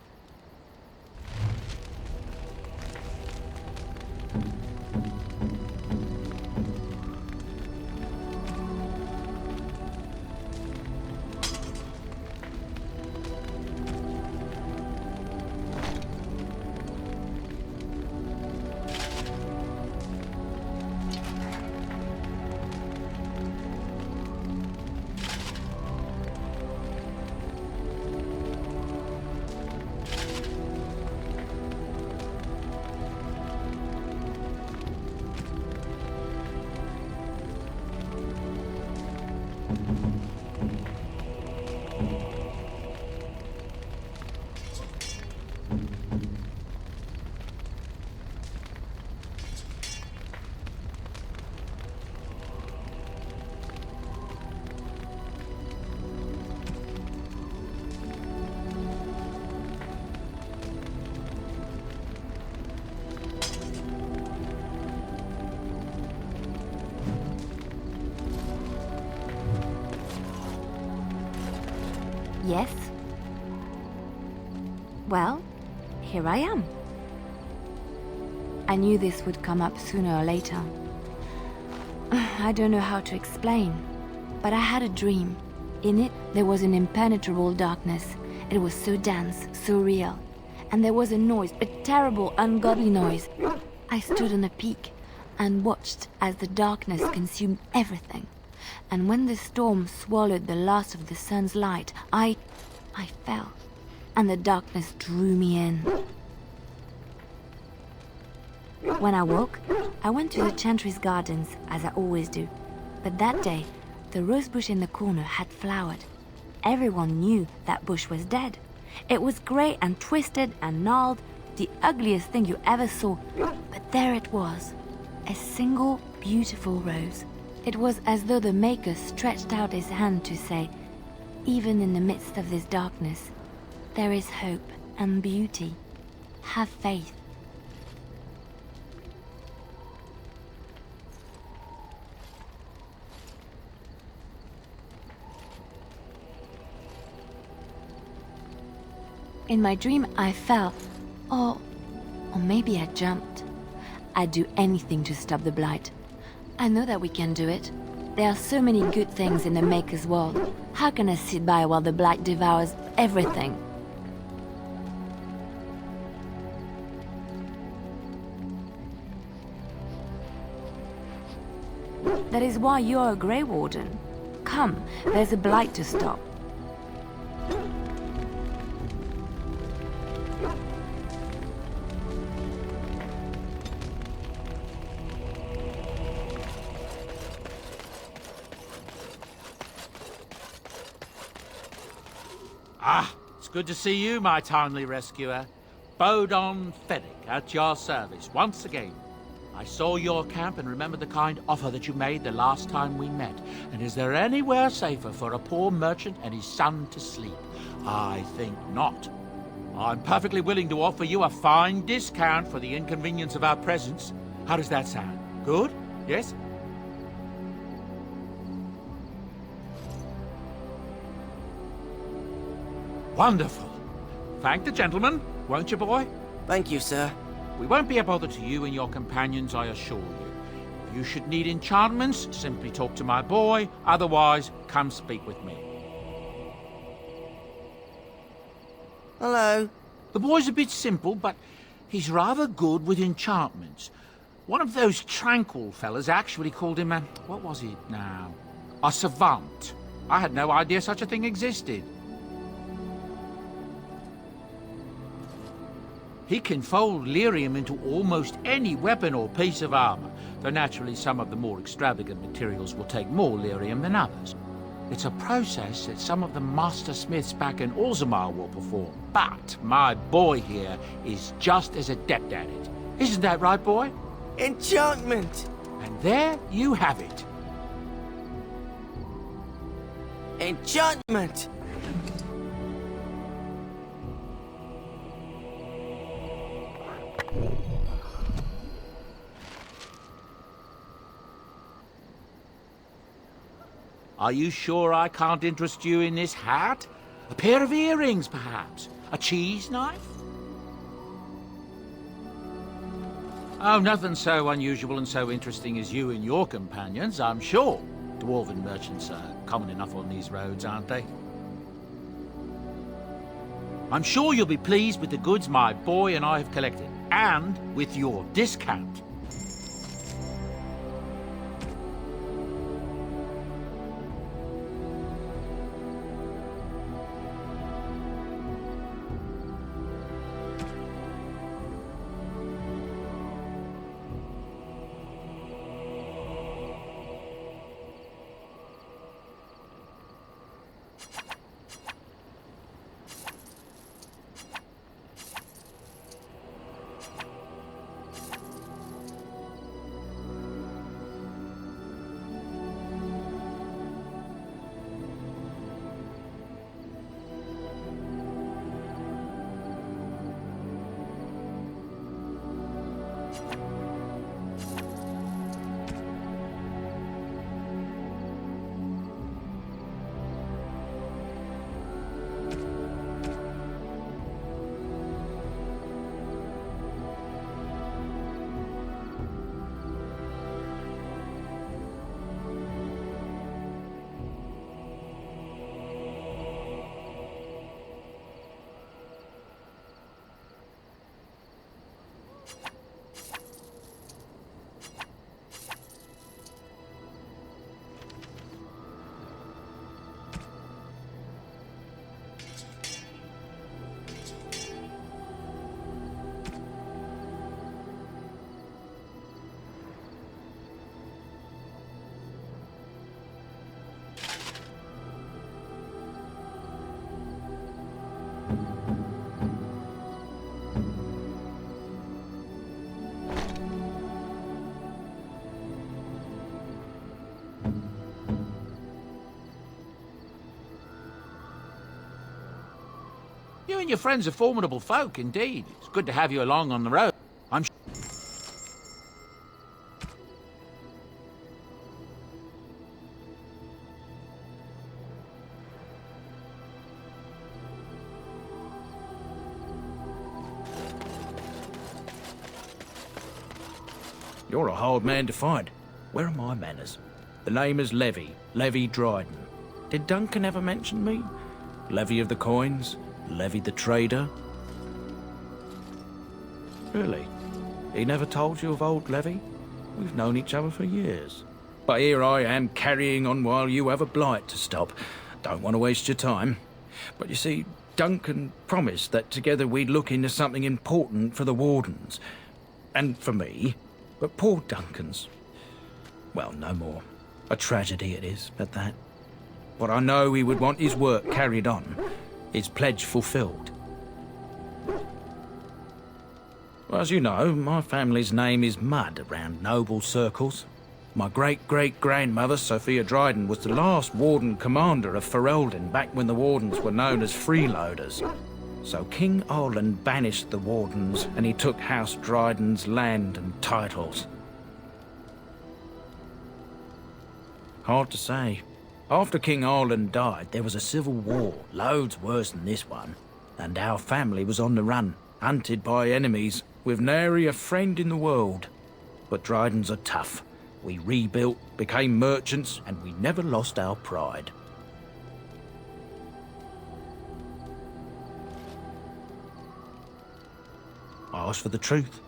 Yes? Well, here I am. I knew this would come up sooner or later. I don't know how to explain, but I had a dream. In it, there was an impenetrable darkness. It was so dense, so real. And there was a noise, a terrible, ungodly noise. I stood on a peak and watched as the darkness consumed everything. And when the storm swallowed the last of the sun's light, I fell, and the darkness drew me in. When I woke, I went to the Chantry's gardens, as I always do. But that day, the rose bush in the corner had flowered. Everyone knew that bush was dead. It was grey and twisted and gnarled, the ugliest thing you ever saw. But there it was, a single beautiful rose. It was as though the Maker stretched out his hand to say, even in the midst of this darkness, there is hope and beauty. Have faith. In my dream, I fell, or maybe I jumped. I'd do anything to stop the Blight. I know that we can do it. There are so many good things in the Maker's world. How can I sit by while the Blight devours everything? That is why you're a Grey Warden. Come, there's a Blight to stop. Ah, it's good to see you, my timely rescuer. Bodon Fennick, at your service, once again. I saw your camp and remember the kind offer that you made the last time we met. And is there anywhere safer for a poor merchant and his son to sleep? I think not. I'm perfectly willing to offer you a fine discount for the inconvenience of our presence. How does that sound? Good? Yes? Wonderful. Thank the gentleman, won't you, boy? Thank you, sir. We won't be a bother to you and your companions, I assure you. If you should need enchantments, simply talk to my boy. Otherwise, come speak with me. Hello. The boy's a bit simple, but he's rather good with enchantments. One of those tranquil fellas actually called him a... what was it now? A savant. I had no idea such a thing existed. He can fold lyrium into almost any weapon or piece of armor, though naturally some of the more extravagant materials will take more lyrium than others. It's a process that some of the master smiths back in Orzammar will perform, but my boy here is just as adept at it. Isn't that right, boy? Enchantment! And there you have it. Enchantment! Are you sure I can't interest you in this hat? A pair of earrings, perhaps? A cheese knife? Oh, nothing so unusual and so interesting as you and your companions, I'm sure. Dwarven merchants are common enough on these roads, aren't they? I'm sure you'll be pleased with the goods my boy and I have collected, and with your discount. You and your friends are formidable folk, indeed. It's good to have you along on the road. I'm You're a hard man to find. Where are my manners? The name is Levy Dryden. Did Duncan ever mention me? Levy of the coins? Levy the trader? Really? He never told you of old Levy? We've known each other for years. But here I am carrying on while you have a blight to stop. Don't want to waste your time. But you see, Duncan promised that together we'd look into something important for the Wardens. And for me. But poor Duncan's... well, no more. A tragedy it is, at that. But I know he would want his work carried on. His pledge fulfilled. Well, as you know, my family's name is mud around noble circles. My great-great-grandmother, Sophia Dryden, was the last Warden commander of Ferelden back when the Wardens were known as freeloaders. So King Olin banished the Wardens and he took House Dryden's land and titles. Hard to say. After King Olin died, there was a civil war, loads worse than this one. And our family was on the run, hunted by enemies, with nary a friend in the world. But Drydens are tough. We rebuilt, became merchants, and we never lost our pride. I asked for the truth.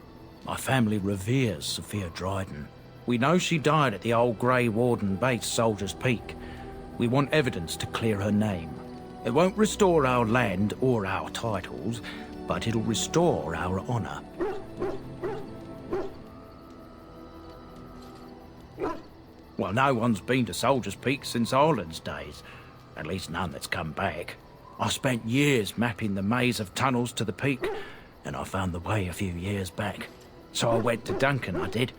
My family reveres Sophia Dryden. We know she died at the old Grey Warden base, Soldier's Peak. We want evidence to clear her name. It won't restore our land or our titles, but it'll restore our honour. Well, no one's been to Soldier's Peak since Ireland's days. At least none that's come back. I spent years mapping the maze of tunnels to the peak, and I found the way a few years back. So I went to Duncan, I did,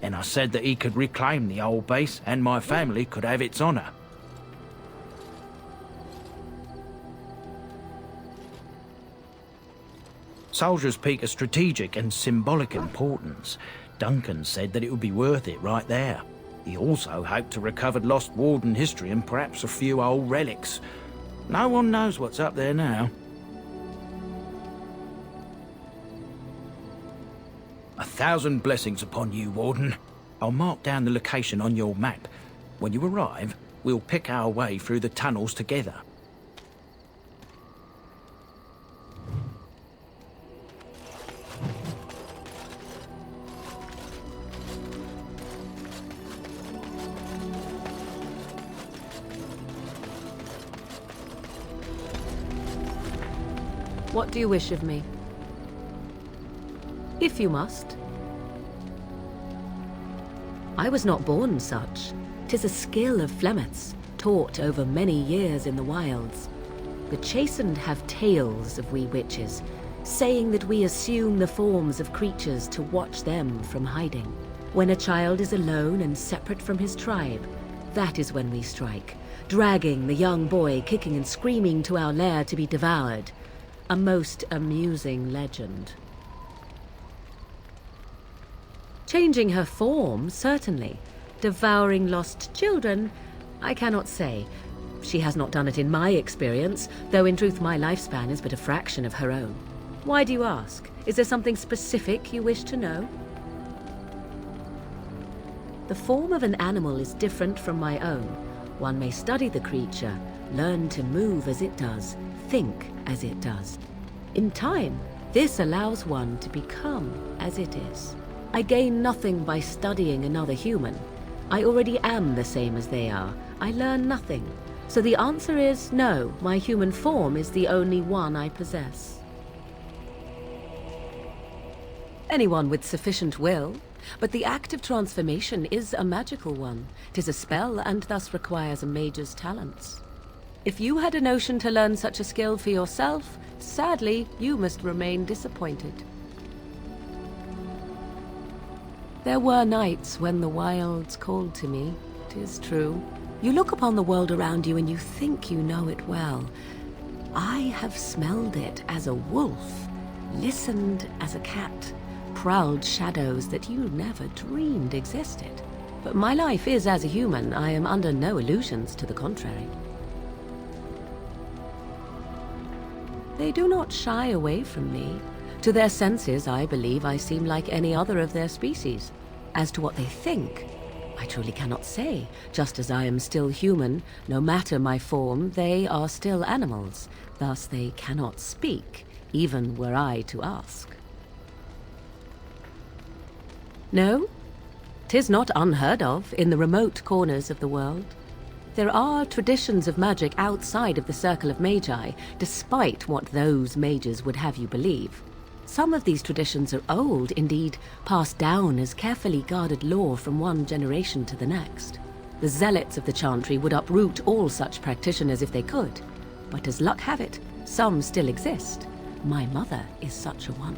and I said that he could reclaim the old base and my family could have its honour. Soldier's Peak is strategic and symbolic importance. Duncan said that it would be worth it right there. He also hoped to recover lost Warden history and perhaps a few old relics. No one knows what's up there now. 1,000 blessings upon you, Warden. I'll mark down the location on your map. When you arrive, we'll pick our way through the tunnels together. What do you wish of me? If you must. I was not born such. 'Tis a skill of Flemeth's, taught over many years in the wilds. The chastened have tales of we witches, saying that we assume the forms of creatures to watch them from hiding. When a child is alone and separate from his tribe, that is when we strike, dragging the young boy kicking and screaming to our lair to be devoured. A most amusing legend. Changing her form, certainly. Devouring lost children, I cannot say. She has not done it in my experience, though in truth my lifespan is but a fraction of her own. Why do you ask? Is there something specific you wish to know? The form of an animal is different from my own. One may study the creature, learn to move as it does, think as it does. In time, this allows one to become as it is. I gain nothing by studying another human. I already am the same as they are. I learn nothing. So the answer is no, my human form is the only one I possess. Anyone with sufficient will, but the act of transformation is a magical one. 'Tis a spell and thus requires a mage's talents. If you had a notion to learn such a skill for yourself, sadly, you must remain disappointed. There were nights when the wilds called to me, 'tis true. You look upon the world around you and you think you know it well. I have smelled it as a wolf, listened as a cat, prowled shadows that you never dreamed existed. But my life is as a human. I am under no illusions to the contrary. They do not shy away from me. To their senses, I believe I seem like any other of their species. As to what they think, I truly cannot say. Just as I am still human, no matter my form, they are still animals. Thus they cannot speak, even were I to ask. No, 'tis not unheard of in the remote corners of the world. There are traditions of magic outside of the circle of magi, despite what those mages would have you believe. Some of these traditions are old, indeed, passed down as carefully guarded lore from one generation to the next. The zealots of the chantry would uproot all such practitioners if they could. But as luck have it, some still exist. My mother is such a one.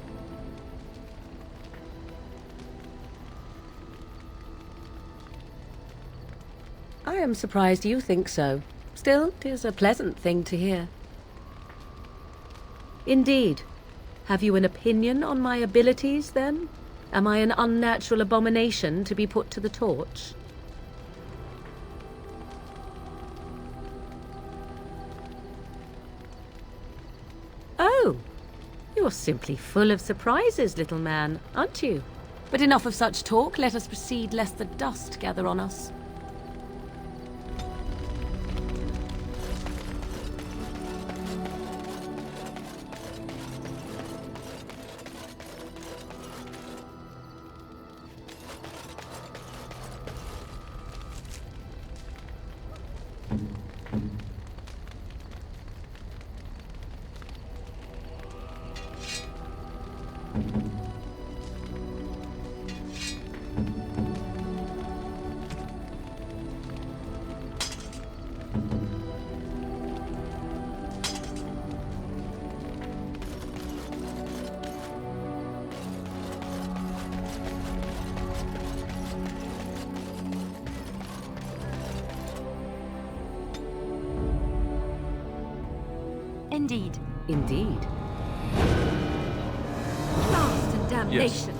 I am surprised you think so. Still, 'tis a pleasant thing to hear. Indeed. Have you an opinion on my abilities, then? Am I an unnatural abomination to be put to the torch? Oh, you're simply full of surprises, little man, aren't you? But enough of such talk. Let us proceed, lest the dust gather on us. indeed. Indeed. Blast and damnation.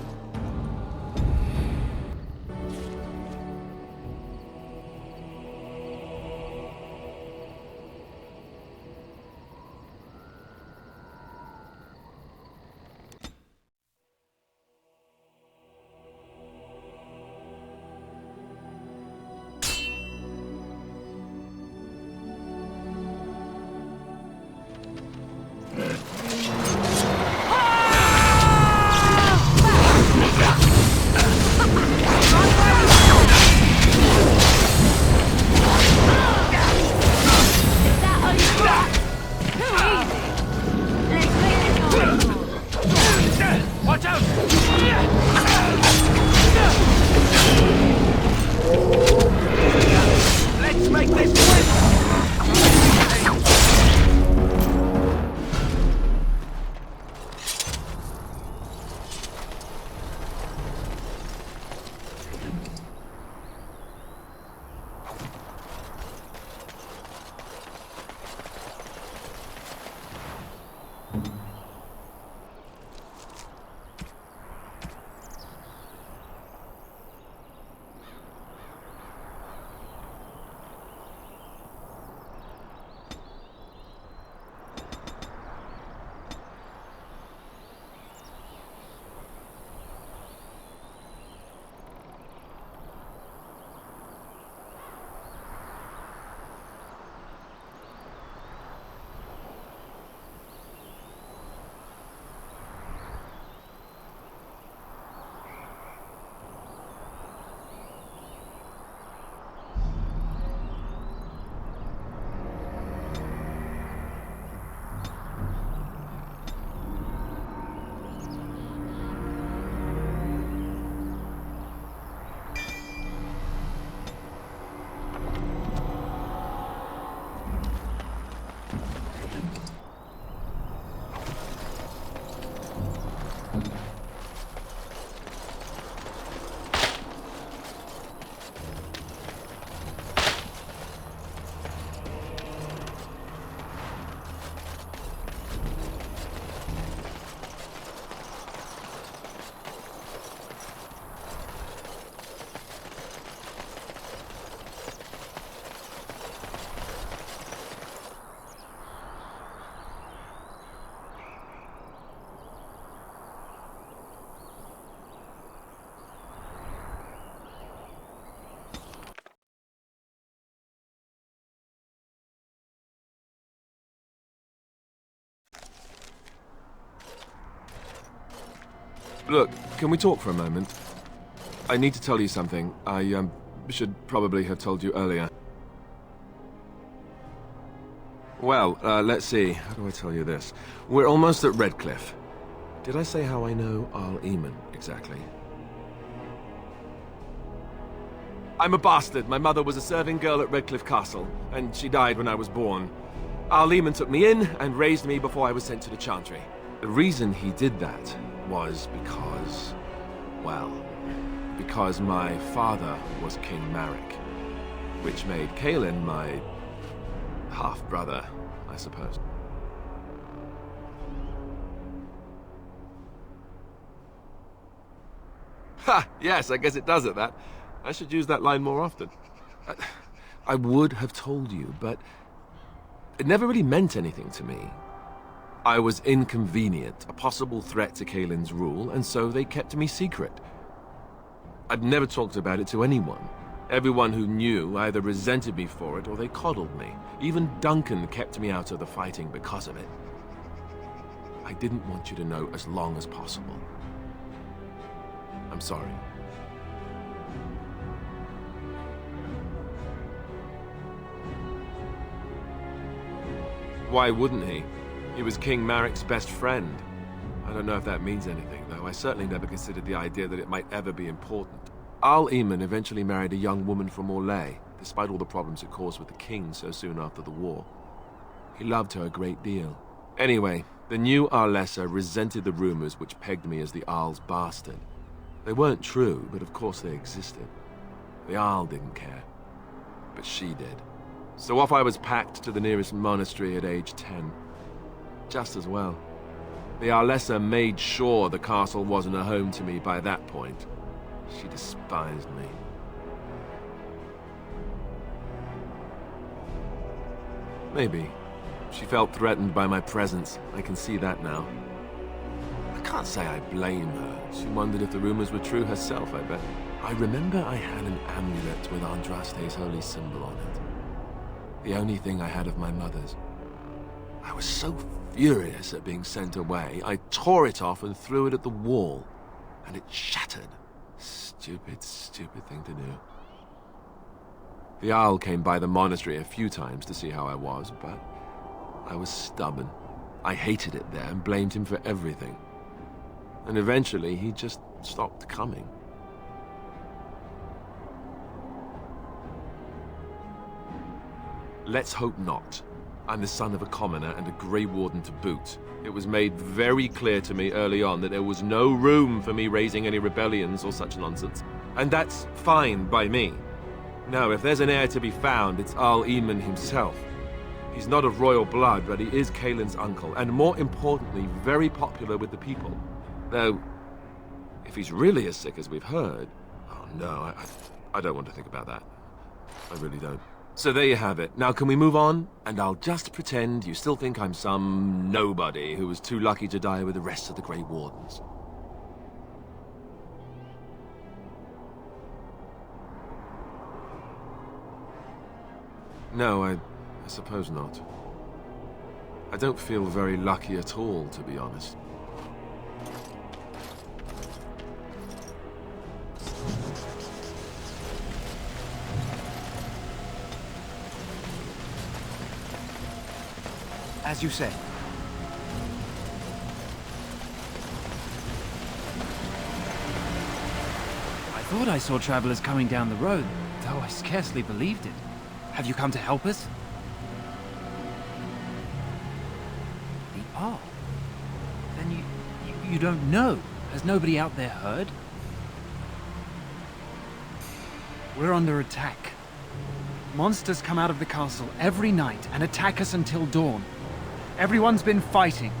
Watch out! Let's make this quick! Look, can we talk for a moment? I need to tell you something. I, should probably have told you earlier. Well, let's see. How do I tell you this? We're almost at Redcliff. Did I say how I know Arl Eamon, exactly? I'm a bastard. My mother was a serving girl at Redcliff Castle, and she died when I was born. Arl Eamon took me in and raised me before I was sent to the Chantry. The reason he did that was because, well, because my father was King Marek, which made Kaelin my half-brother, I suppose. Ha! Yes, I guess it does at that. I should use that line more often. I would have told you, but it never really meant anything to me. I was inconvenient, a possible threat to Kaelin's rule, and so they kept me secret. I'd never talked about it to anyone. Everyone who knew either resented me for it or they coddled me. Even Duncan kept me out of the fighting because of it. I didn't want you to know as long as possible. I'm sorry. Why wouldn't he? He was King Marek's best friend. I don't know if that means anything, though. I certainly never considered the idea that it might ever be important. Arl Eamon eventually married a young woman from Orlais, despite all the problems it caused with the king so soon after the war. He loved her a great deal. Anyway, the new Arlessa resented the rumors which pegged me as the Arl's bastard. They weren't true, but of course they existed. The Arl didn't care, but she did. So off I was packed to the nearest monastery at age 10. just as well. The Arlessa made sure the castle wasn't a home to me by that point. She despised me. Maybe. She felt threatened by my presence. I can see that now. I can't say I blame her. She wondered if the rumors were true herself, I bet. I remember I had an amulet with Andraste's holy symbol on it. The only thing I had of my mother's. I was so furious at being sent away, I tore it off and threw it at the wall. And it shattered. Stupid, stupid thing to do. The Owl came by the monastery a few times to see how I was, but I was stubborn. I hated it there and blamed him for everything. And eventually he just stopped coming. Let's hope not. I'm the son of a commoner and a Grey Warden to boot. It was made very clear to me early on that there was no room for me raising any rebellions or such nonsense. And that's fine by me. Now, if there's an heir to be found, it's Arl Eamon himself. He's not of royal blood, but he is Kaelin's uncle, and more importantly, very popular with the people. Though, if he's really as sick as we've heard... Oh no, I don't want to think about that. I really don't. So there you have it. Now can we move on? And I'll just pretend you still think I'm some nobody who was too lucky to die with the rest of the Grey Wardens. No, I suppose not. I don't feel very lucky at all, to be honest. As you say. I thought I saw travelers coming down the road, though I scarcely believed it. Have you come to help us? The Arl? Then you don't know? Has nobody out there heard? We're under attack. Monsters come out of the castle every night and attack us until dawn. Everyone's been fighting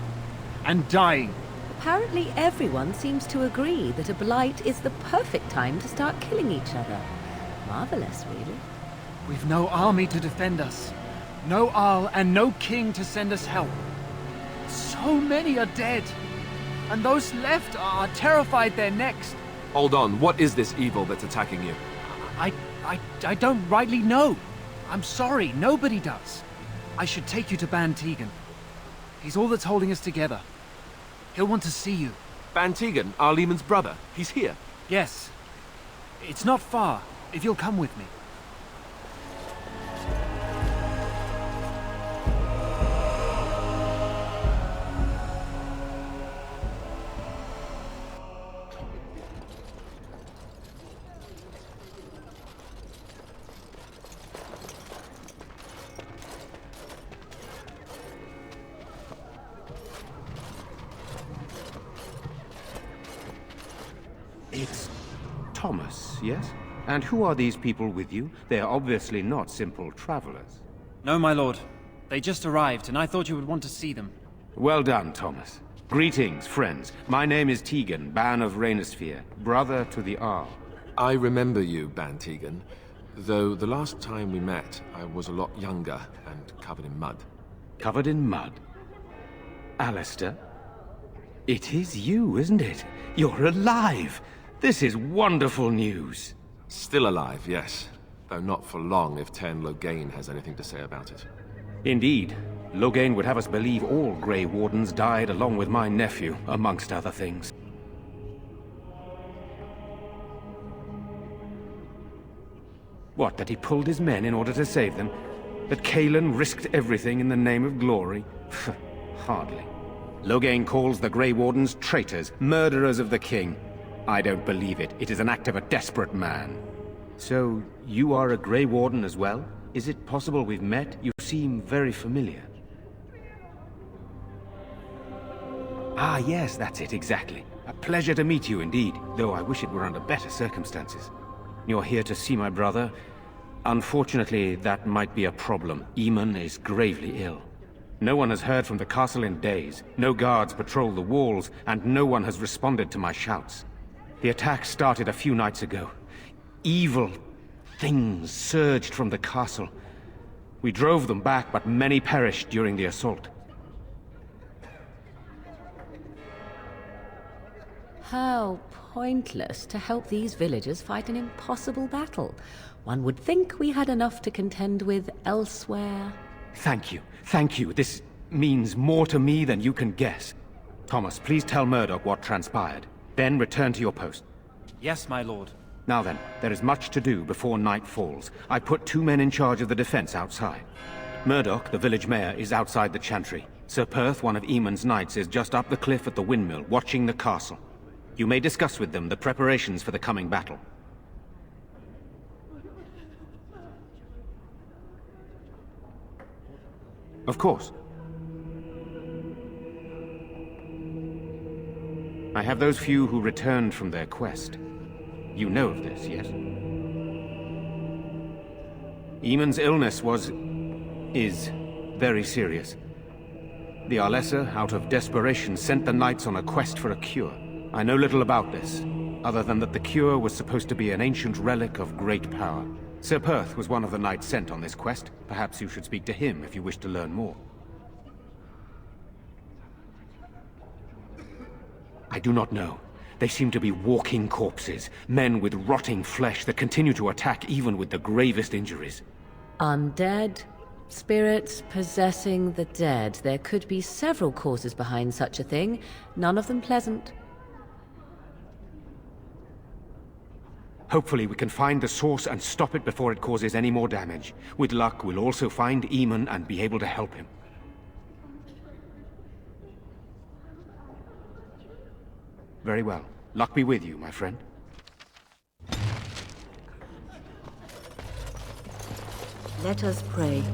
and dying. Apparently everyone seems to agree that a blight is the perfect time to start killing each other. Marvelous, really. We've no army to defend us. No Arl and no king to send us help. So many are dead. And those left are terrified they're next. Hold on, what is this evil that's attacking you? I don't rightly know. I'm sorry, nobody does. I should take you to Ban Tegan. He's all that's holding us together. He'll want to see you. Ban Tegan, Arl Eamon's brother. He's here. Yes. It's not far, if you'll come with me. It's Thomas, yes? And who are these people with you? They are obviously not simple travelers. No, my lord. They just arrived, and I thought you would want to see them. Well done, Thomas. Greetings, friends. My name is Tegan, Ban of Rainersphere, brother to the Arl. I remember you, Ban Tegan. Though the last time we met, I was a lot younger and covered in mud. Covered in mud? Alistair? It is you, isn't it? You're alive! This is wonderful news. Still alive, yes. Though not for long if Tern Loghain has anything to say about it. Indeed. Loghain would have us believe all Grey Wardens died along with my nephew, amongst other things. What, that he pulled his men in order to save them? That Kaelin risked everything in the name of glory? Hardly. Loghain calls the Grey Wardens traitors, murderers of the king. I don't believe it. It is an act of a desperate man. So, you are a Grey Warden as well? Is it possible we've met? You seem very familiar. Ah, yes, that's it, exactly. A pleasure to meet you indeed, though I wish it were under better circumstances. You're here to see my brother? Unfortunately, that might be a problem. Eamon is gravely ill. No one has heard from the castle in days. No guards patrol the walls, and no one has responded to my shouts. The attack started a few nights ago. Evil things surged from the castle. We drove them back, but many perished during the assault. How pointless to help these villagers fight an impossible battle. One would think we had enough to contend with elsewhere. Thank you. Thank you. This means more to me than you can guess. Thomas, please tell Murdoch what transpired. Then return to your post. Yes, my lord. Now then, there is much to do before night falls. I put 2 men in charge of the defense outside. Murdoch, the village mayor, is outside the chantry. Sir Perth, one of Eamon's knights, is just up the cliff at the windmill, watching the castle. You may discuss with them the preparations for the coming battle. Of course. I have those few who returned from their quest. You know of this, yes? Eamon's illness is very serious. The Arlessa, out of desperation, sent the knights on a quest for a cure. I know little about this, other than that the cure was supposed to be an ancient relic of great power. Sir Perth was one of the knights sent on this quest. Perhaps you should speak to him if you wish to learn more. I do not know. They seem to be walking corpses, men with rotting flesh that continue to attack even with the gravest injuries. Undead? Spirits possessing the dead. There could be several causes behind such a thing, none of them pleasant. Hopefully we can find the source and stop it before it causes any more damage. With luck, we'll also find Eamon and be able to help him. Very well. Luck be with you, my friend. Let us pray.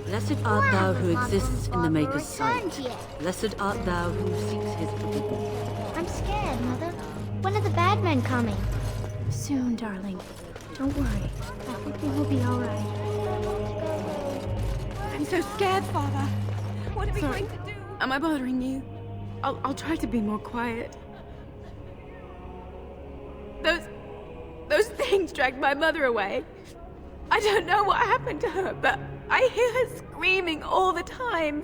Blessed art thou who exists in the Maker's sight. Blessed art thou who seeks his forgiveness. I'm scared, Mother. When are the bad men coming? Soon, darling. Don't worry. Everything will be all right. I'm so scared, Father. What are we Sorry. going to do? Am I bothering you? I'll try to be more quiet. Those things dragged my mother away. I don't know what happened to her, but I hear her screaming all the time.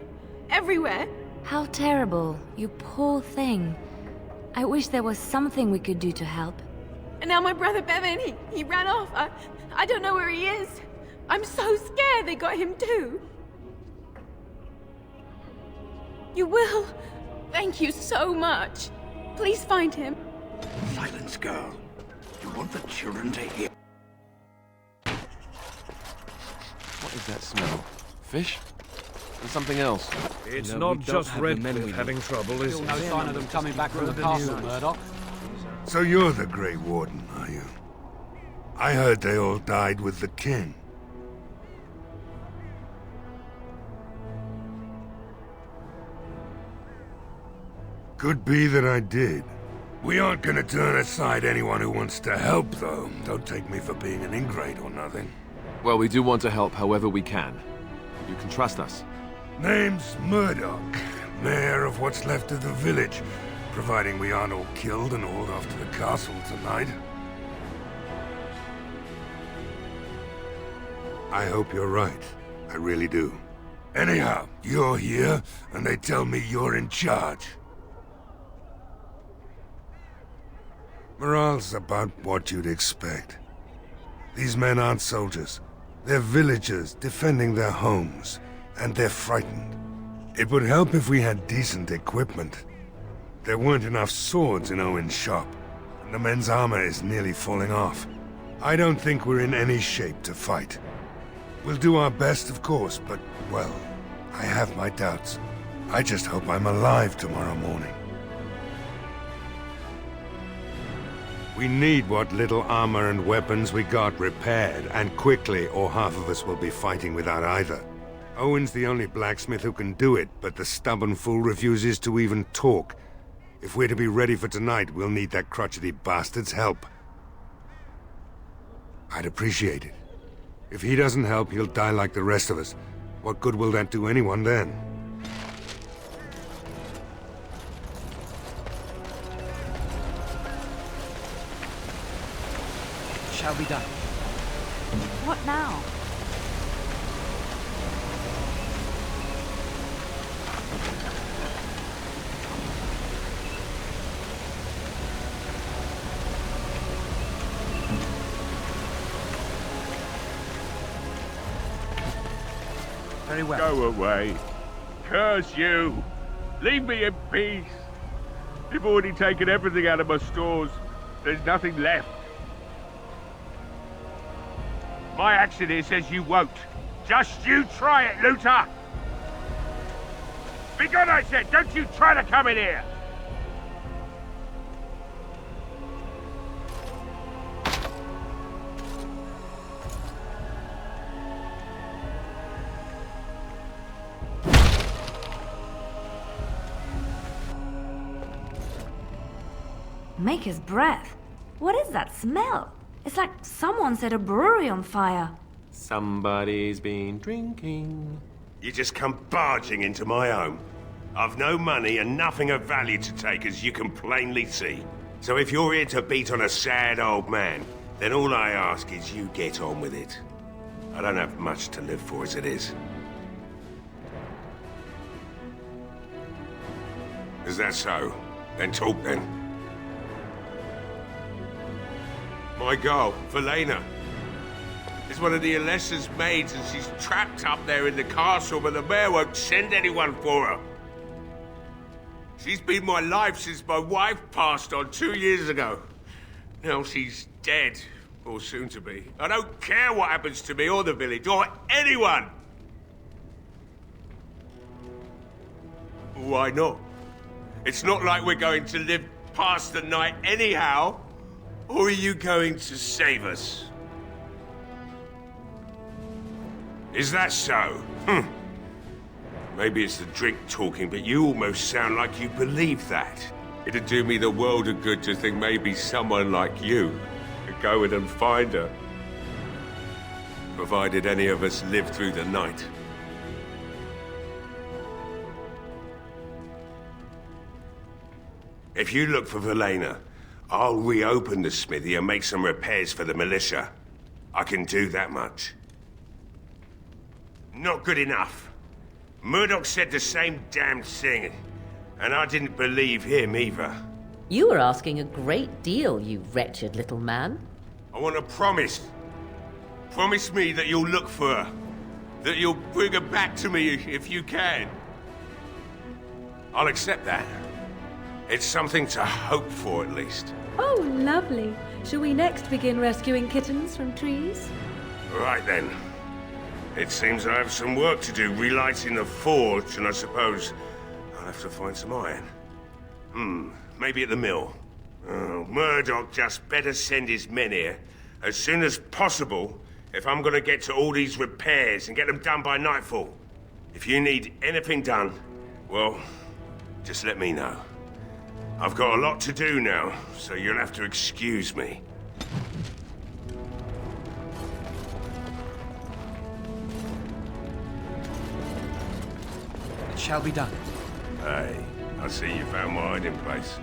Everywhere. How terrible. You poor thing. I wish there was something we could do to help. And now my brother Bevan, he ran off. I don't know where he is. I'm so scared they got him too. You will. Thank you so much. Please find him. Silence, girl. You want the children to hear. What is that smell? Fish? Or something else? It's not just Redcliff having trouble, is Still it? no sign of them coming back from the castle, Murdoch. So you're the Grey Warden, are you? I heard they all died with the king. Could be that I did. We aren't gonna turn aside anyone who wants to help, though. Don't take me for being an ingrate or nothing. Well, we do want to help however we can. You can trust us. Name's Murdoch, mayor of what's left of the village, providing we aren't all killed and hauled off to the castle tonight. I hope you're right. I really do. Anyhow, you're here, and they tell me you're in charge. Morale's about what you'd expect. These men aren't soldiers. They're villagers defending their homes, and they're frightened. It would help if we had decent equipment. There weren't enough swords in Owen's shop, and the men's armor is nearly falling off. I don't think we're in any shape to fight. We'll do our best, of course, but, well, I have my doubts. I just hope I'm alive tomorrow morning. We need what little armor and weapons we got repaired, and quickly, or half of us will be fighting without either. Owen's the only blacksmith who can do it, but the stubborn fool refuses to even talk. If we're to be ready for tonight, we'll need that crotchety bastard's help. I'd appreciate it. If he doesn't help, he'll die like the rest of us. What good will that do anyone then? Shall be done. What now? Very well. Go away. Curse you. Leave me in peace. You've already taken everything out of my stores. There's nothing left. My action here says you won't. Just you try it, looter! Be gone, I said! Don't you try to come in here! Maker's breath. What is that smell? It's like someone set a brewery on fire. Somebody's been drinking. You just come barging into my home. I've no money and nothing of value to take, as you can plainly see. So if you're here to beat on a sad old man, then all I ask is you get on with it. I don't have much to live for as it is. Is that so? Then talk then. My girl, Velena, is one of the Alessa's maids, and she's trapped up there in the castle, but the mayor won't send anyone for her. She's been my life since my wife passed on 2 years ago. Now she's dead, or soon to be. I don't care what happens to me or the village, or anyone! Why not? It's not like we're going to live past the night anyhow. Or are you going to save us? Is that so? Maybe it's the drink talking, but you almost sound like you believe that. It'd do me the world of good to think maybe someone like you could go in and find her. Provided any of us live through the night. If you look for Velena, I'll reopen the smithy and make some repairs for the militia. I can do that much. Not good enough. Murdoch said the same damn thing, and I didn't believe him either. You were asking a great deal, you wretched little man. I want a promise. Promise me that you'll look for her. That you'll bring her back to me if you can. I'll accept that. It's something to hope for, at least. Oh, lovely. Shall we next begin rescuing kittens from trees? Right then. It seems I have some work to do relighting the forge, and I suppose I'll have to find some iron. Maybe at the mill. Oh, Murdoch just better send his men here as soon as possible if I'm gonna get to all these repairs and get them done by nightfall. If you need anything done, well, just let me know. I've got a lot to do now, so you'll have to excuse me. It shall be done. Hey, I see you found my hiding place.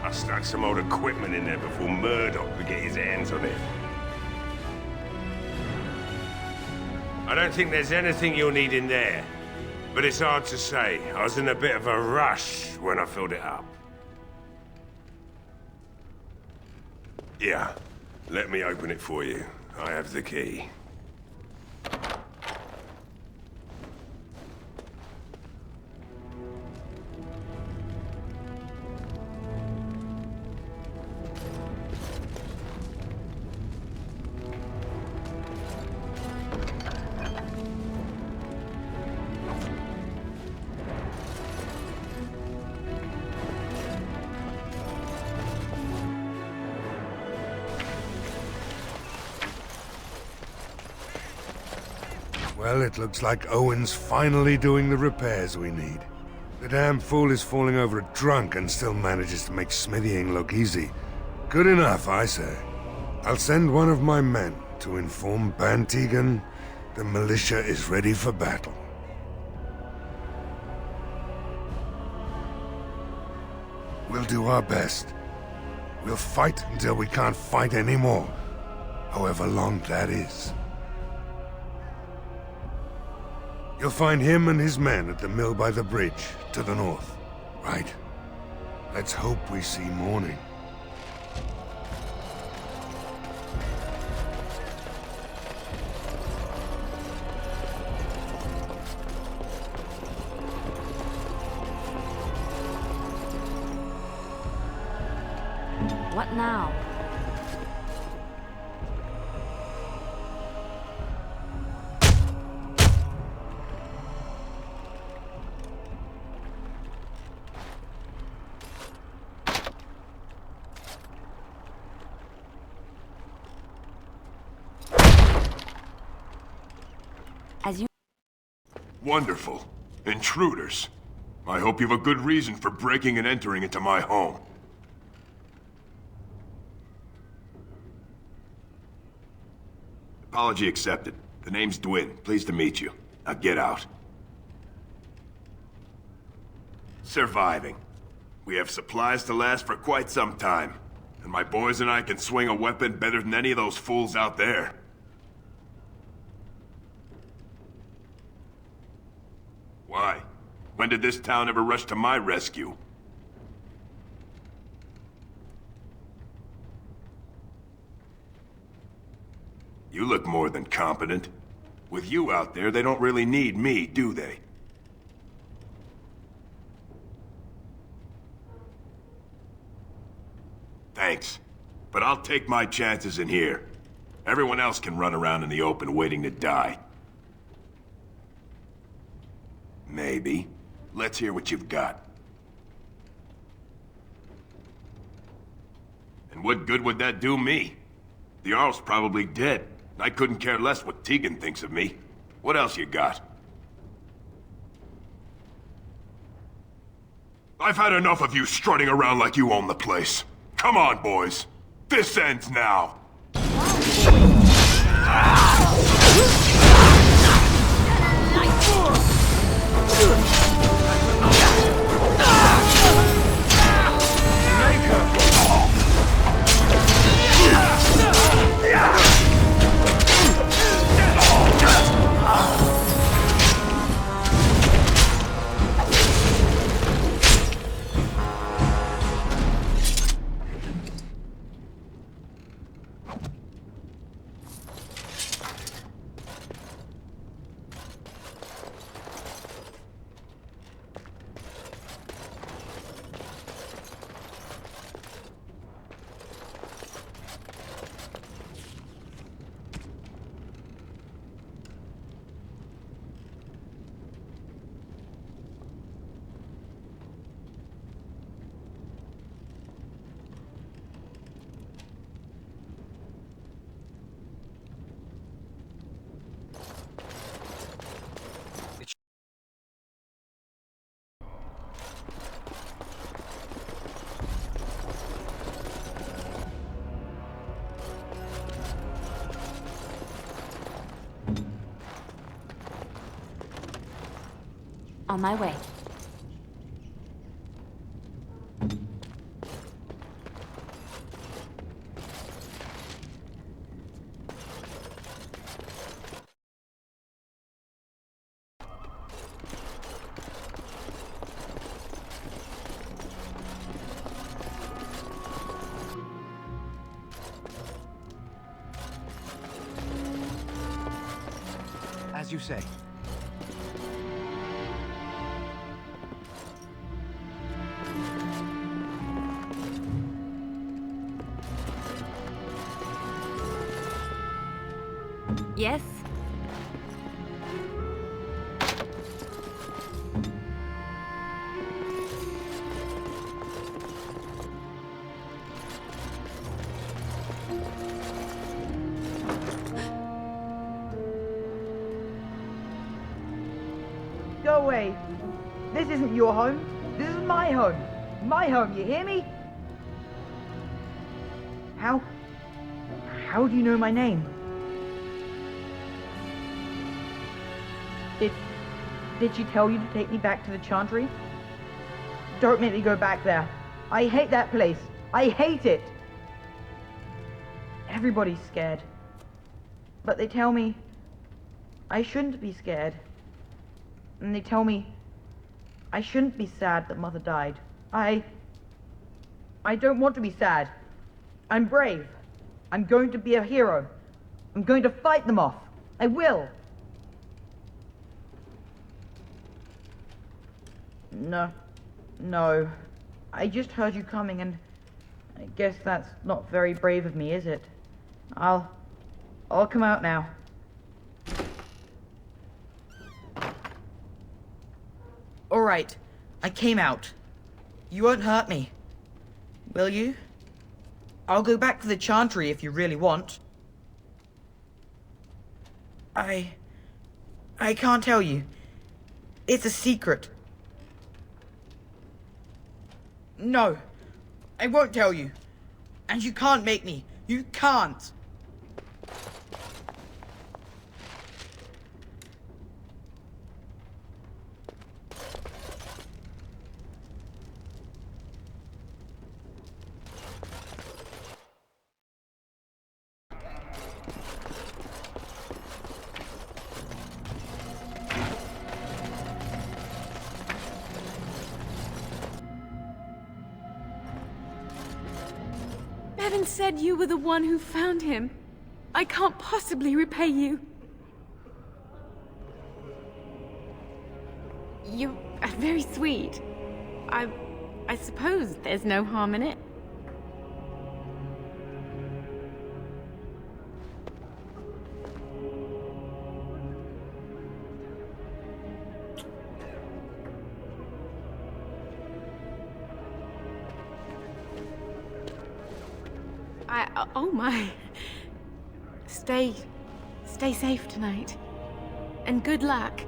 I stuck some old equipment in there before Murdoch could get his hands on it. I don't think there's anything you'll need in there, but it's hard to say. I was in a bit of a rush when I filled it up. Yeah, let me open it for you. I have the key. Well, it looks like Owen's finally doing the repairs we need. The damn fool is falling over a drunk and still manages to make smithying look easy. Good enough, I say. I'll send one of my men to inform Bantegan the militia is ready for battle. We'll do our best. We'll fight until we can't fight anymore, however long that is. You'll find him and his men at the mill by the bridge, to the north. Right? Let's hope we see morning. What now? As you... Wonderful. Intruders. I hope you have a good reason for breaking and entering into my home. Apology accepted. The name's Dwin. Pleased to meet you. Now get out. Surviving. We have supplies to last for quite some time. And my boys and I can swing a weapon better than any of those fools out there. Why? When did this town ever rush to my rescue? You look more than competent. With you out there, they don't really need me, do they? Thanks. But I'll take my chances in here. Everyone else can run around in the open waiting to die. Maybe. Let's hear what you've got. And what good would that do me? The Jarl's probably dead. I couldn't care less what Tegan thinks of me. What else you got? I've had enough of you strutting around like you own the place. Come on, boys. This ends now. On my way. As you say. Yes? Go away. This isn't your home. This is my home. My home, you hear me? How do you know my name? Did she tell you to take me back to the Chantry? Don't make me go back there. I hate that place. I hate it. Everybody's scared. But they tell me I shouldn't be scared. And they tell me I shouldn't be sad that Mother died. I don't want to be sad. I'm brave. I'm going to be a hero. I'm going to fight them off. I will. No. I just heard you coming, and I guess that's not very brave of me, is it? I'll come out now. All right, I came out. You won't hurt me, will you? I'll go back to the Chantry if you really want. I can't tell you. It's a secret. No, I won't tell you. And you can't make me. You can't. Bevan said you were the one who found him. I can't possibly repay you. You are very sweet. I suppose there's no harm in it. Oh my. Stay safe tonight. And good luck.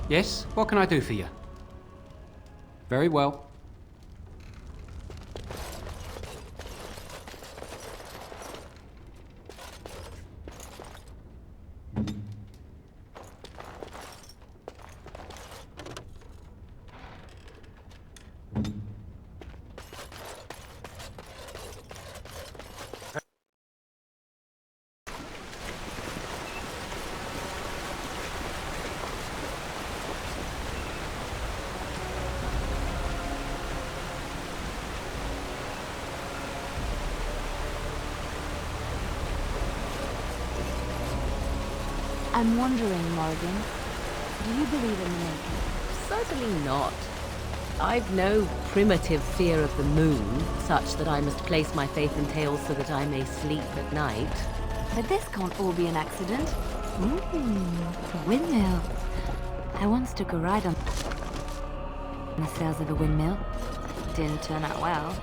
Yes? What can I do for you? Very well. I'm wondering, Morgan, do you believe in the Maker? Certainly not. I've no primitive fear of the moon, such that I must place my faith in tales so that I may sleep at night. But this can't all be an accident. A windmill. I once took a ride on the sails of a windmill. Didn't turn out well.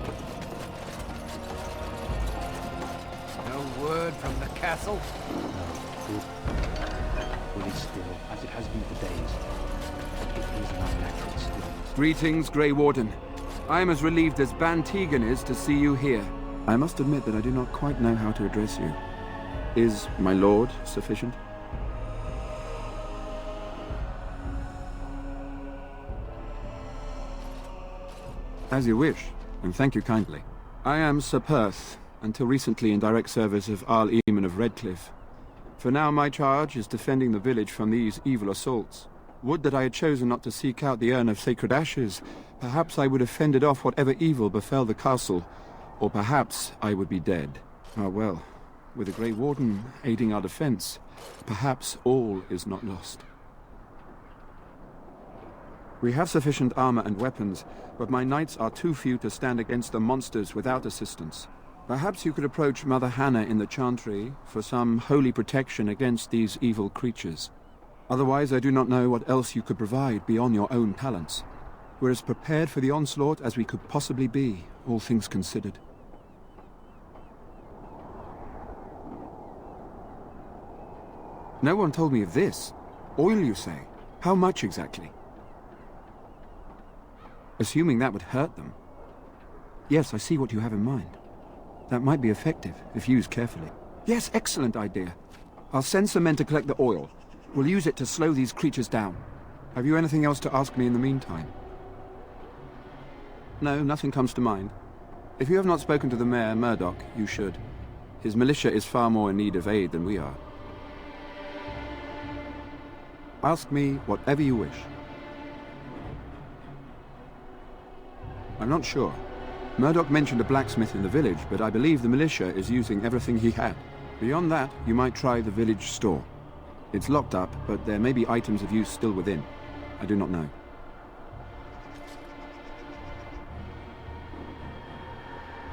No word from the castle? It is still, as it has been for days. It is an unnatural stillness. Greetings, Grey Warden. I am as relieved as Ban Tegan is to see you here. I must admit that I do not quite know how to address you. Is my lord sufficient? As you wish, and thank you kindly. I am Sir Perth, until recently in direct service of Arl Eamon of Redcliff. For now my charge is defending the village from these evil assaults. Would that I had chosen not to seek out the urn of sacred ashes. Perhaps I would have fended off whatever evil befell the castle, or perhaps I would be dead. Ah well, with the Grey Warden aiding our defense, perhaps all is not lost. We have sufficient armor and weapons, but my knights are too few to stand against the monsters without assistance. Perhaps you could approach Mother Hannah in the Chantry for some holy protection against these evil creatures. Otherwise, I do not know what else you could provide beyond your own talents. We're as prepared for the onslaught as we could possibly be, all things considered. No one told me of this. Oil, you say? How much exactly? Assuming that would hurt them. Yes, I see what you have in mind. That might be effective, if used carefully. Yes, excellent idea. I'll send some men to collect the oil. We'll use it to slow these creatures down. Have you anything else to ask me in the meantime? No, nothing comes to mind. If you have not spoken to the mayor, Murdoch, you should. His militia is far more in need of aid than we are. Ask me whatever you wish. I'm not sure. Murdoch mentioned a blacksmith in the village, but I believe the militia is using everything he had. Beyond that, you might try the village store. It's locked up, but there may be items of use still within. I do not know.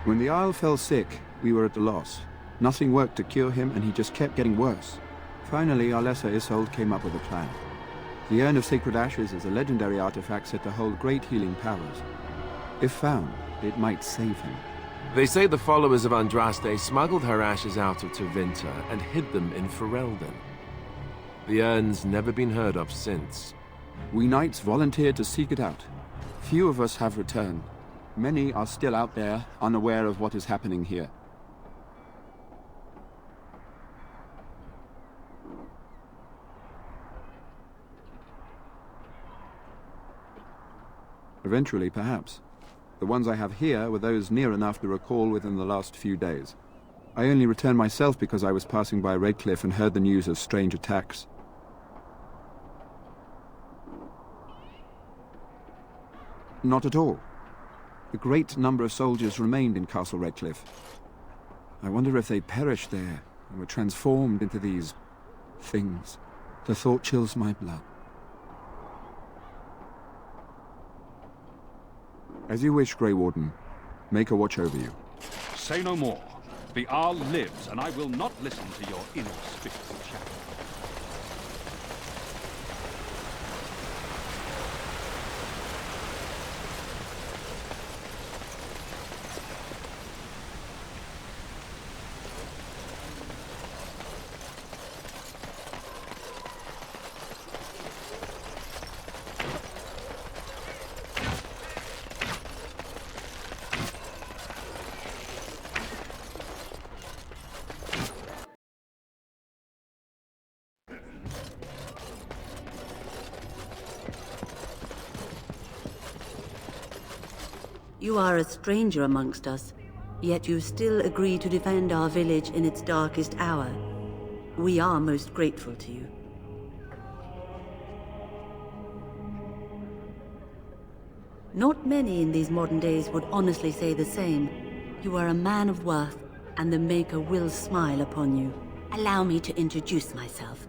When the Isle fell sick, we were at a loss. Nothing worked to cure him, and he just kept getting worse. Finally, our lesser Isolde came up with a plan. The Urn of Sacred Ashes is a legendary artifact said to hold great healing powers. If found, it might save him. They say the followers of Andraste smuggled her ashes out of Tevinter and hid them in Ferelden. The urn's never been heard of since. We knights volunteered to seek it out. Few of us have returned. Many are still out there, unaware of what is happening here. Eventually, perhaps. The ones I have here were those near enough to recall within the last few days. I only returned myself because I was passing by Redcliff and heard the news of strange attacks. Not at all. A great number of soldiers remained in Castle Redcliff. I wonder if they perished there and were transformed into these things. The thought chills my blood. As you wish, Grey Warden. Make a watch over you. Say no more. The Arl lives, and I will not listen to your inexplicable chatter. You are a stranger amongst us, yet you still agree to defend our village in its darkest hour. We are most grateful to you. Not many in these modern days would honestly say the same. You are a man of worth, and the Maker will smile upon you. Allow me to introduce myself.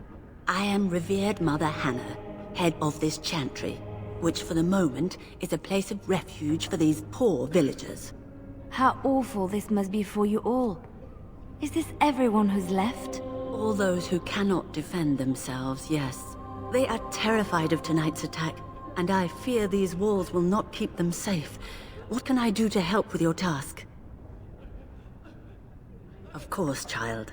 I am revered Mother Hannah, head of this chantry, which for the moment is a place of refuge for these poor villagers. How awful this must be for you all. Is this everyone who's left? All those who cannot defend themselves, yes. They are terrified of tonight's attack, and I fear these walls will not keep them safe. What can I do to help with your task? Of course, child.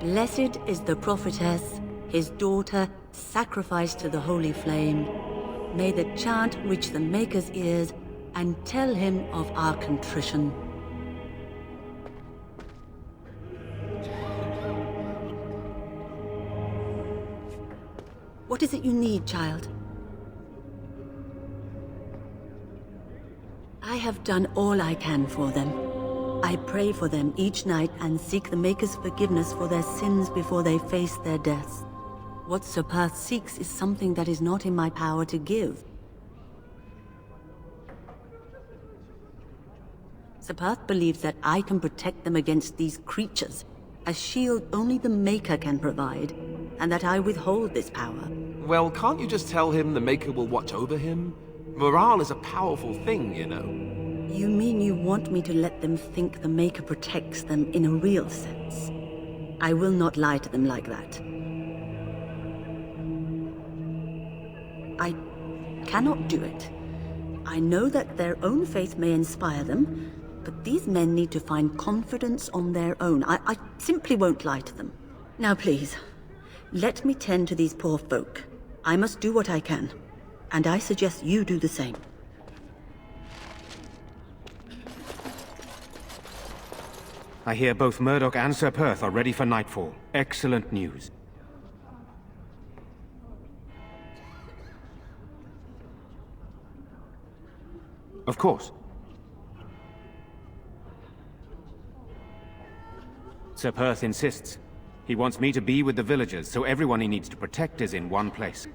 Blessed is the prophetess, his daughter, sacrificed to the holy flame. May the chant reach the Maker's ears and tell him of our contrition. What is it you need, child? I have done all I can for them. I pray for them each night and seek the Maker's forgiveness for their sins before they face their deaths. What Sir Perth seeks is something that is not in my power to give. Sir Perth believes that I can protect them against these creatures, a shield only the Maker can provide, and that I withhold this power. Well, can't you just tell him the Maker will watch over him? Morale is a powerful thing, you know. You mean you want me to let them think the Maker protects them in a real sense? I will not lie to them like that. I cannot do it. I know that their own faith may inspire them, but these men need to find confidence on their own. I simply won't lie to them. Now please, let me tend to these poor folk. I must do what I can, and I suggest you do the same. I hear both Murdoch and Sir Perth are ready for nightfall. Excellent news. Of course. Sir Perth insists. He wants me to be with the villagers, so everyone he needs to protect is in one place.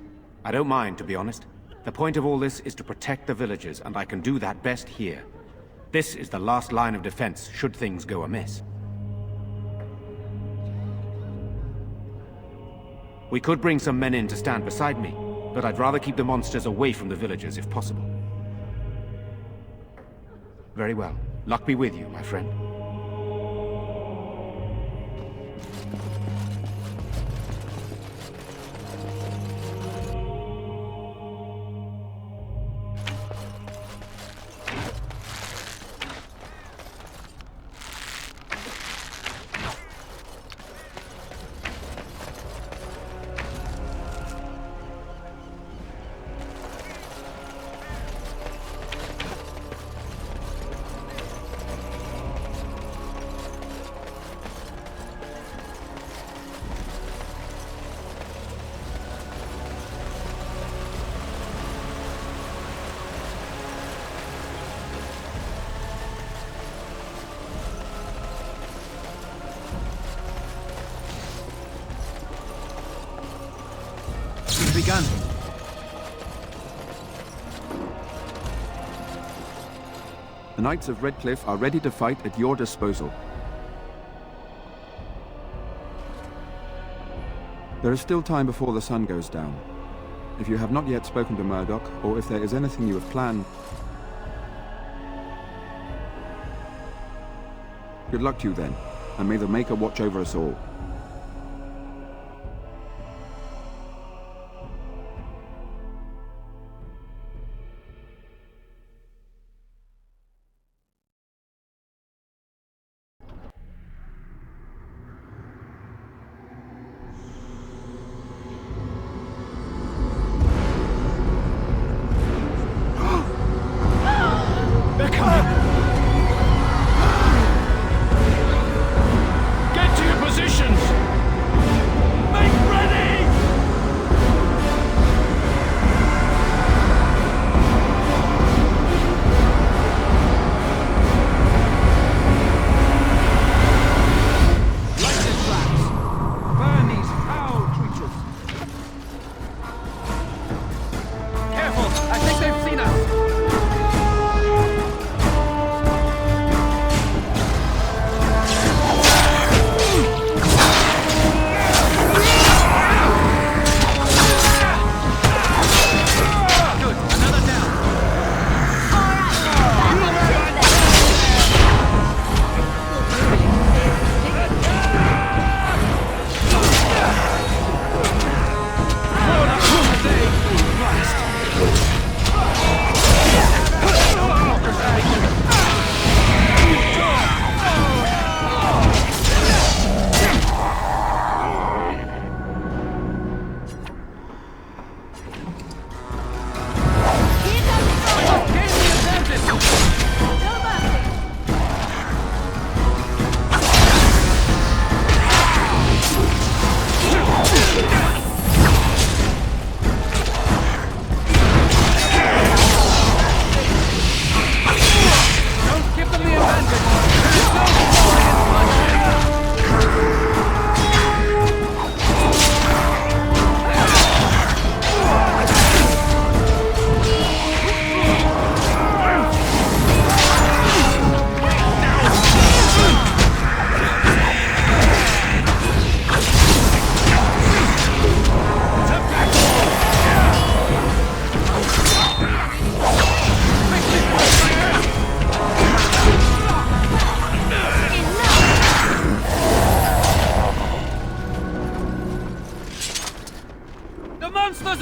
I don't mind, to be honest. The point of all this is to protect the villagers, and I can do that best here. This is the last line of defense, should things go amiss. We could bring some men in to stand beside me, but I'd rather keep the monsters away from the villagers if possible. Very well. Luck be with you, my friend. Begun. The Knights of Redcliff are ready to fight at your disposal. There is still time before the sun goes down. If you have not yet spoken to Murdoch, or if there is anything you have planned... Good luck to you then, and may the Maker watch over us all. They're coming! Get to your position!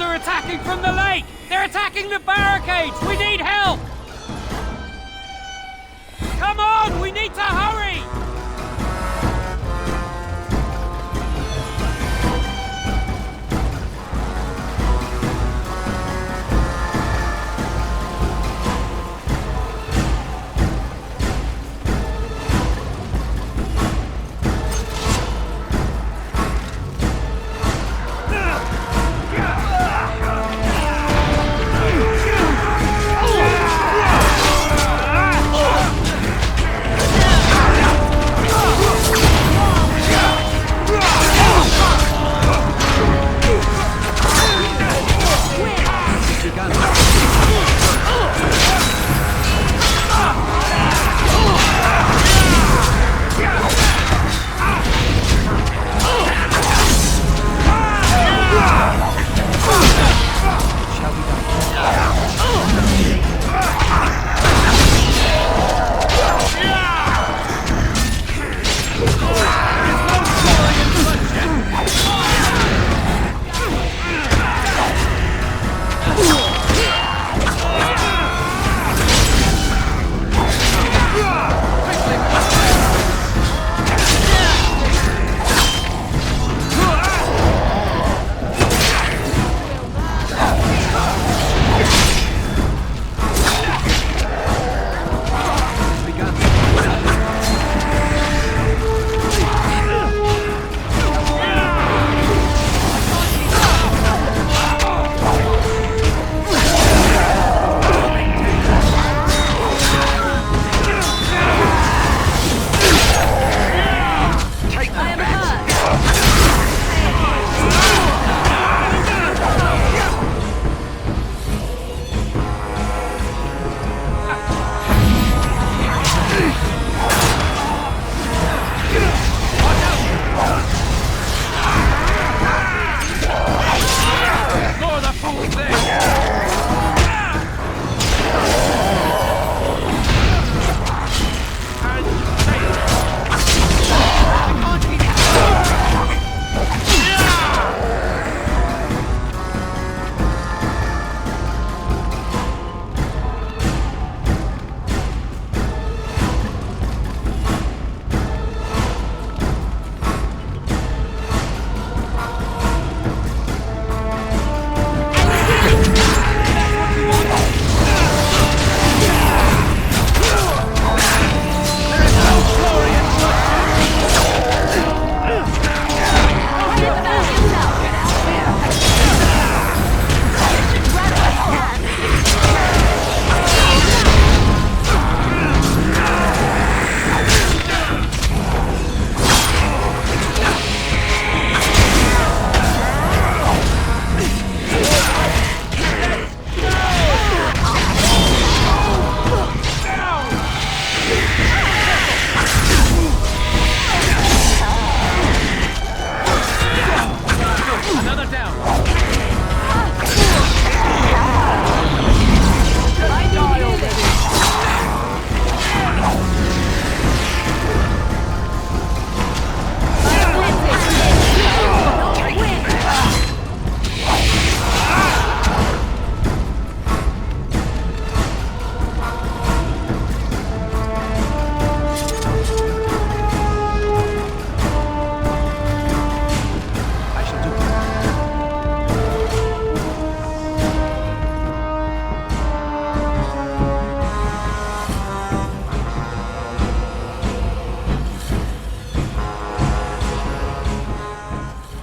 Outlaws are attacking from the lake! They're attacking the barricades! We need help! Come on! We need to hurry!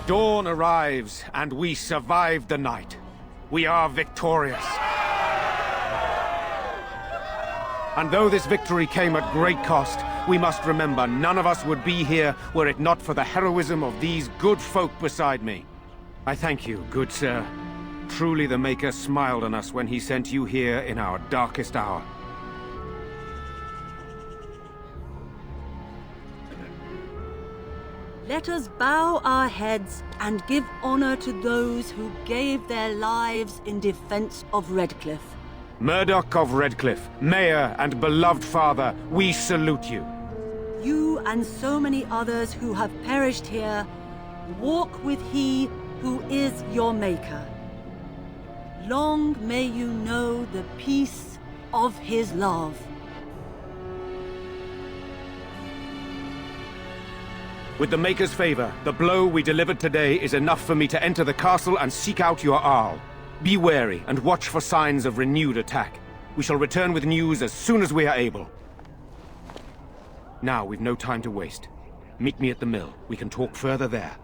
Dawn arrives, and we survived the night. We are victorious. And though this victory came at great cost, we must remember none of us would be here were it not for the heroism of these good folk beside me. I thank you, good sir. Truly the Maker smiled on us when he sent you here in our darkest hour. Let us bow our heads and give honor to those who gave their lives in defense of Redcliff. Murdoch of Redcliff, Mayor and beloved father, we salute you. You and so many others who have perished here, walk with he who is your Maker. Long may you know the peace of his love. With the Maker's favor, the blow we delivered today is enough for me to enter the castle and seek out your Arl. Be wary and watch for signs of renewed attack. We shall return with news as soon as we are able. Now we've no time to waste. Meet me at the mill. We can talk further there.